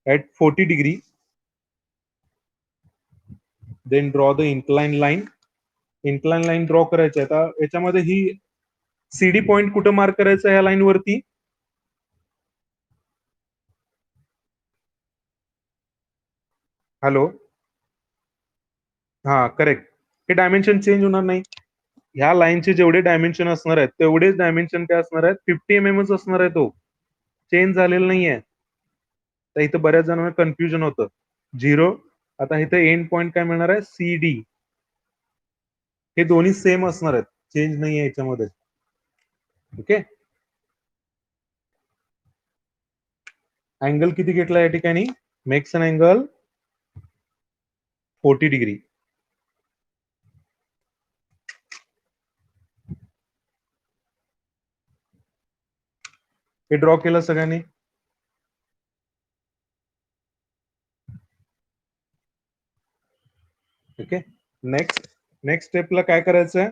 at 40 degree. Then draw the incline line. Incline line draw करायची. आता याच्यामध्ये ही CD point कुठं mark करायचं या line वरती, hello, हा correct. हे dimension change होणार नाही. ह्या लाईनचे जेवढे डायमेन्शन असणार आहेत तेवढेच डायमेन्शन काय असणार आहेत, 50 mm असणार आहे. तो चेंज झालेला नाहीये. तर इथं बऱ्याच जणांना कन्फ्युजन होतं. 0. आता इथे एंड पॉइंट काय मिळणार आहे, CD. हे दोन्ही सेम असणार आहेत, चेंज नाहीये याच्यामध्ये. ओके, अँगल किती घेतला या ठिकाणी, मेक्स अन अँगल 40 डिग्री. हे ड्रॉ केलं सगळ्यांनी. ओके, नेक्स्ट स्टेपला काय करायचंय,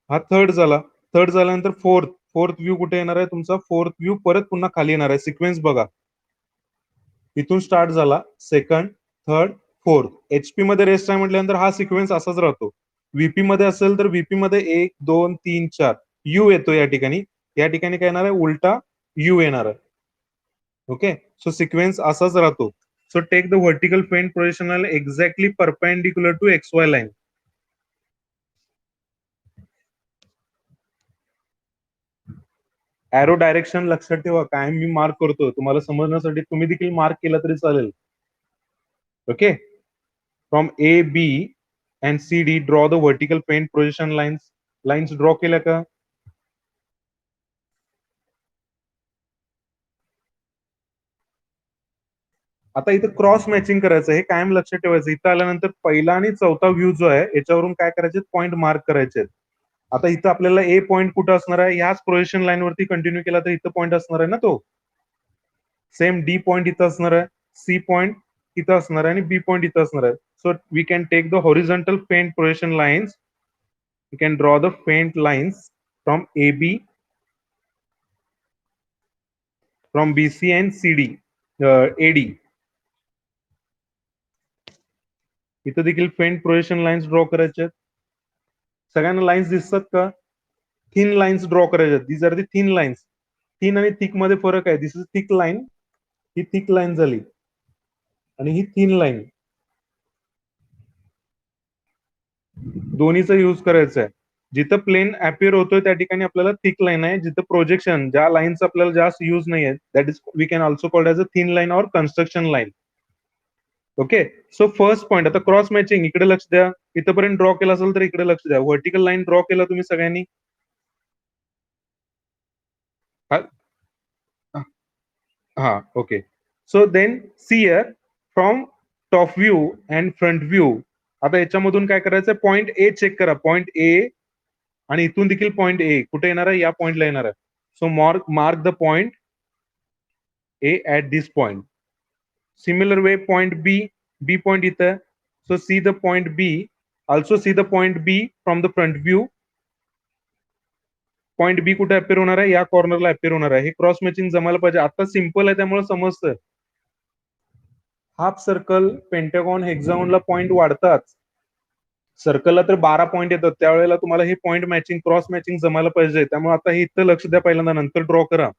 हा थर्ड झाला. थर्ड झाल्यानंतर फोर्थ, फोर्थ व्ह्यू कुठे येणार आहे तुमचा? फोर्थ व्ह्यू परत पुन्हा खाली येणार आहे. सिक्वेन्स बघा, इथून स्टार्ट झाला, सेकंड, थर्ड, फोर्थ. एचपी मध्ये रेस्ट आहे म्हटल्यानंतर हा सिक्वेन्स असाच राहतो. व्हीपी मध्ये असेल तर व्हीपी मध्ये 1 2 3 4 यू येतो या ठिकाणी. या ठिकाणी काय येणार आहे? उलटा यू येणार आहे. ओके, सो सिक्वेन्स असाच राहतो. So take the vertical faint projection exactly perpendicular to X Y line. Arrow direction लक्षात ठेवा, काय मी मार्क करतो तुम्हाला समजण्यासाठी, तुम्ही देखील मार्क केला तरी चालेल. Okay, from A B and C D draw the vertical faint projection lines. Lines draw केल्या का? आता इथं क्रॉस मॅचिंग करायचं, हे कायम लक्षात ठेवायचं. इथं आल्यानंतर पहिला आणि चौथा व्ह्यू जो आहे याच्यावरून काय करायचे? पॉईंट मार्क करायचे. आता इथं आपल्याला ए पॉईंट कुठं असणार आहे? ह्याच प्रोजेक्शन लाईन वरती कंटिन्यू केला तर इथं पॉईंट असणार आहे ना तो. सेम डी पॉईंट इथं असणार आहे, सी पॉईंट इथं असणार आहे आणि बी पॉईंट इथं असणार आहे. So we can take the horizontal faint projection lines. We can draw the faint lines from A B, from B C and C D, A D. इथं देखील पेंट प्रोजेक्शन लाईन्स ड्रॉ करायचे. सगळ्यांना lines दिसतात का? Thin lines draw करायच्या. These are the thin lines. Thin आणि thick मध्ये फरक आहे. दिस इज थिक लाईन, ही थिक लाईन झाली आणि ही थिन लाईन. दोन्हीचा यूज करायचा आहे. जिथं प्लेन अपिअर होतोय त्या ठिकाणी आपल्याला थिक लाईन आहे. जिथं प्रोजेक्शन, ज्या लाईन्स आपल्याला जास्त यूज नाही आहे, that is we can also called as a thin line or construction line. Okay, so first point, आता क्रॉस मॅचिंग इकडे लक्ष द्या. इथपर्यंत ड्रॉ केला असेल तर इकडे लक्ष द्या. व्हर्टिकल लाईन ड्रॉ केला तुम्ही सगळ्यांनी? हा, okay. So then see here, from top view and front view. आता याच्यामधून काय करायचं? पॉईंट ए चेक करा. पॉईंट ए आणि इथून देखील पॉईंट ए कुठे येणार आहे? या पॉईंटला येणार आहे. So mark the point A at this point. Similar way point B, B point इथं. So see the point B. Also see the point B from the front view. Point B कुठे appear होणार आहे? या कॉर्नरला appear होणार आहे. हे cross matching जमायला पाहिजे. आता सिम्पल आहे त्यामुळे समजतं. हाफ सर्कल, पेंटागॉन, हेक्झागॉनला पॉईंट वाढतात. सर्कलला तर 12 पॉईंट येतात. त्यावेळेला तुम्हाला हे पॉईंट मॅचिंग, क्रॉस मॅचिंग जमायला पाहिजे. त्यामुळे आता हे इथं लक्ष द्या पहिल्यांदा, नंतर ड्रॉ करा.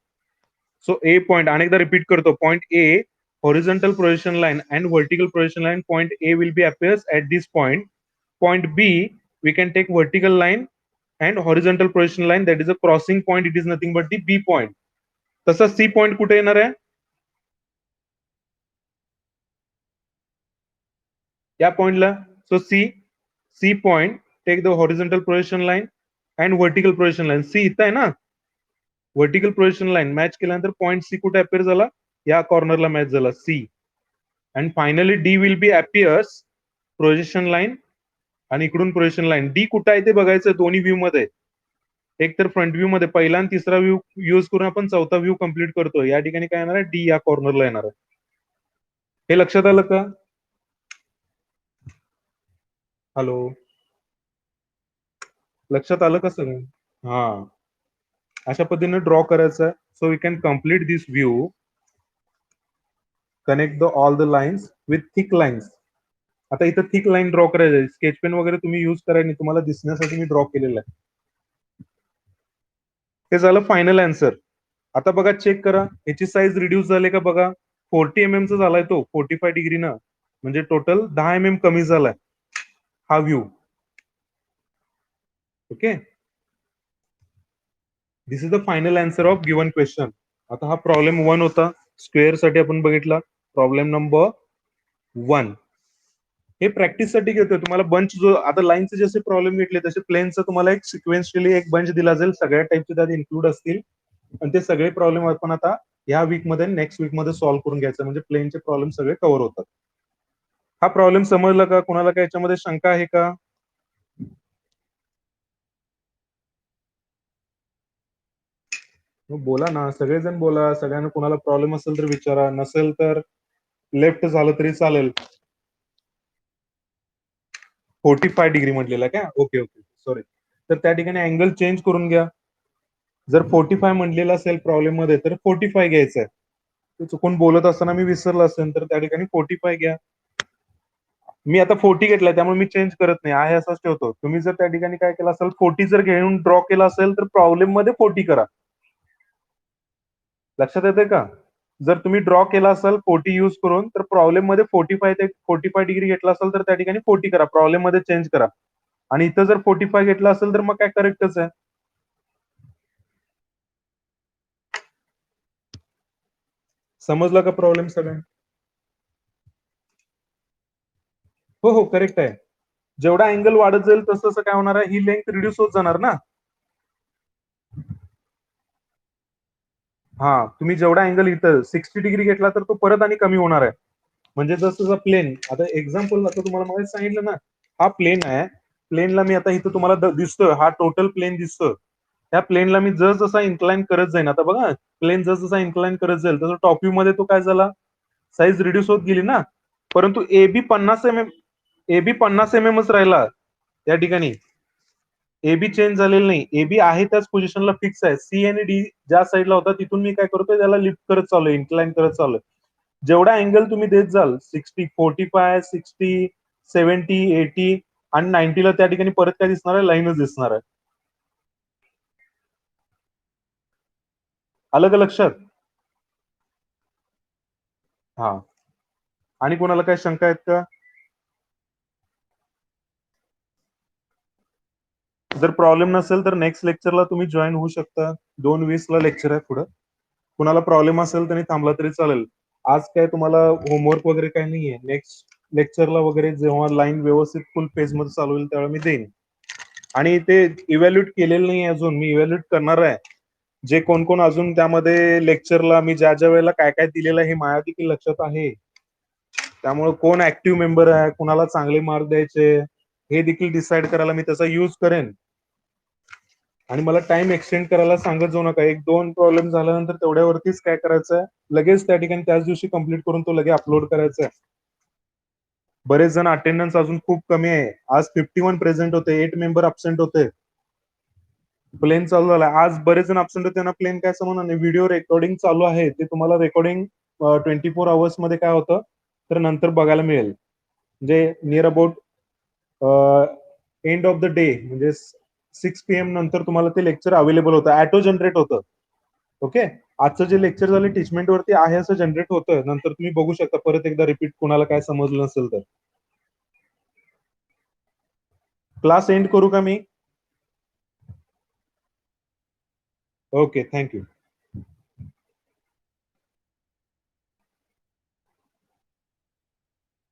सो ए पॉईंट, अनेकदा रिपीट करतो. Point A, horizontal projection line and vertical projection line, point A will be appears at this point. Point B, we can take vertical line and horizontal projection line, that is a crossing point. It is nothing but the B point. तसा C point कुठे येणार आहे? या पॉइंटला. So C point, take the horizontal projection line and vertical projection line. C इथं आहे ना, vertical projection line match केल्यानंतर पॉईंट सी कुठे अपेअर झाला? या कॉर्नरला मॅच झाला, C. And finally D will be appears projection line आणि इकडून प्रोजेक्शन लाईन. डी कुठं आहे ते बघायचं दोन्ही व्ह्यू मध्ये. एक तर फ्रंट व्ह्यू मध्ये पहिला आणि तिसरा व्ह्यू यूज करून आपण चौथा व्ह्यू कम्प्लीट करतो. या ठिकाणी काय येणार आहे? डी या कॉर्नरला येणार आहे. हे लक्षात आलं का? हॅलो, लक्षात आलं का सगळं? हा, अशा पद्धतीने ड्रॉ करायचं आहे. So we can complete this view, connect the all the lines with thick lines. आता इथं थिक लाईन ड्रॉ करायचं. स्केच पेन वगैरे तुम्ही युज करायला, तुम्हाला दिसण्यासाठी मी ड्रॉ केलेलं आहे. हे झालं फायनल आन्सर. आता बघा, चेक करा याची साईज रिड्यूस झाली का बघा. 40 mm चा झालाय तो 45 डिग्रीनं, म्हणजे टोटल 10 mm कमी झालाय हा view. Okay, this is the final answer of given question. आता हा प्रॉब्लेम 1 होता. स्क्वेअर साठी आपण बघितला प्रॉब्लेम नंबर 1. हे प्रॅक्टिस साठी घेतोय. तुम्हाला बंच जो आता लाईनचे जसे प्रॉब्लेम घेतले तसे प्लेनचं तुम्हाला एक सिक्वेन्शियली एक बंच दिला जाईल. सगळ्या टाईपचे त्यात इन्क्लूड असतील आणि ते सगळे प्रॉब्लेम आपण आता या वीक मध्ये, नेक्स्ट वीक मध्ये सॉल्व्ह करून घ्यायचं, म्हणजे प्लेनचे प्रॉब्लेम सगळे कव्हर होतात. हा प्रॉब्लेम समजला का? कोणाला काय याच्यामध्ये शंका आहे का? बोला ना, सगळेजण बोला. सगळ्यांना कोणाला प्रॉब्लेम असेल तर विचारा, नसेल तर लेफ्ट झालं तरी चालेल. 45 डिग्री म्हटलेला का? Okay okay, sorry. तर त्या ठिकाणी अँगल चेंज करून घ्या. जर 45 म्हणलेलं असेल प्रॉब्लेम मध्ये तर 45 घ्यायचं आहे. ते चुकून बोलत असताना मी विसरलं असेल तर त्या ठिकाणी 45 घ्या. मी आता 40 घेतलाय त्यामुळे मी चेंज करत नाही, आहे असंच ठेवतो. तुम्ही जर त्या ठिकाणी काय केलं असेल 40 जर घेऊन ड्रॉ केला असेल तर प्रॉब्लेम मध्ये 40 करा. लक्षात येते का? जर तुम्ही ड्रॉ केला असेल 40 यूज करून तर प्रॉब्लेम मध्ये 45 ते 45 डिग्री घेतला असेल तर त्या ठिकाणी 40 करा, प्रॉब्लेम मध्ये चेंज करा. आणि इथं जर 45 घेतला असेल तर मग काय करेक्टच आहे. समजला का प्रॉब्लेम सगळ्या? हो हो करेक्ट आहे. जेवढा अँगल वाढत जाईल तसं तसं काय होणार आहे, ही लेंथ रिड्यूस होत जाणार ना. हा, तुम्ही जेवढा अँगल इथं 60 डिग्री घेतला तर तो परत आणि कमी होणार आहे. म्हणजे जसं प्लेन, आता एक्झाम्पल आता तुम्हाला मला सांगितलं ना, हा प्लेन आहे. प्लेनला मी आता इथं तुम्हाला दिसतोय, हा टोटल प्लेन दिसतोय. त्या प्लेनला मी जसा इन्क्लाइन करत जाईन, आता बघा प्लेन जसा इन्क्लाइन करत जाईल तसं टॉप व्ह्यू मध्ये तो काय झाला, साईज रिड्यूस होत गेली ना. परंतु ए बी 50 mm राहिला त्या ठिकाणी. ए बी चेंज झालेलं नाही, ए बी आहे त्याच पोझिशनला फिक्स आहे. सी आणि डी ज्या साईडला होता तिथून मी काय करतोय, त्याला लिफ्ट करत चाललोय, इन्क्लाइन करत चाललोय. जेवढा अँगल तुम्ही देत जाल 60, 45, 60, 70, 80 आणि 90 ला त्या ठिकाणी परत काय दिसणार आहे, लाईनच दिसणार आहे. आलं का लक्षात? हा, आणि कोणाला काय शंका आहेत का? जर प्रॉब्लेम नसेल तर नेक्स्ट लेक्चरला तुम्ही जॉईन होऊ शकता. 2:20 ला लेक्चर आहे पुढं. कुणाला प्रॉब्लेम असेल त्यांनी थांबला तरी चालेल. आज काय तुम्हाला होमवर्क वगैरे काही नाहीये. नेक्स्ट लेक्चरला वगैरे जेव्हा लाईन व्यवस्थित फुल पेज मध्ये चालू होईल त्यावेळेला मी देईन. आणि ते इव्हॅल्युएट केलेलं नाही अजून, मी इव्हॅल्युएट करणार आहे. जे कोण कोण अजून त्यामध्ये लेक्चरला मी ज्या ज्या वेळेला काय काय दिलेलं आहे हे माझ्या देखील लक्षात आहे. त्यामुळे कोण ऍक्टिव्ह मेंबर आहे, कुणाला चांगले मार्क द्यायचे हे देखील डिसाईड करायला मी त्याचा युज करेन. आणि मला टाइम एक्सटेंड करायला सांगत जाऊ नका. 1-2 प्रॉब्लेम झाल्यानंतर तेवढ्यावरतीच काय करायचंय, लगेच त्या ठिकाणी त्याच दिवशी कंप्लीट करून तो लगेच अपलोड करायचा आहे. बरेच जण अटेंडन्स अजून खूप कमी आहे. आज 51 प्रेझेंट होते, 8 मेंबर अब्सेंट होते. प्लेन चालू झाला आज, बरेच जण अब्सेंट होते, त्यांना प्लेन काय समजणार नाही. व्हिडिओ रेकॉर्डिंग चालू आहे, ते तुम्हाला रेकॉर्डिंग 24 आवर्स मध्ये काय होतं तर नंतर बघायला मिळेल. म्हणजे near about end of the day म्हणजे 6 PM नंतर तुम्हाला ते लेक्चर अवेलेबल होतं, ऑटो जनरेट होतं. ओके, आजचं जे लेक्चर झालं टीचमेंट वरती आहे असं जनरेट होतं, नंतर तुम्ही बघू शकता. परत एकदा रिपीट कोणाला काय समजलं नसेल तर. क्लास एंड करू का मी? Okay, thank you.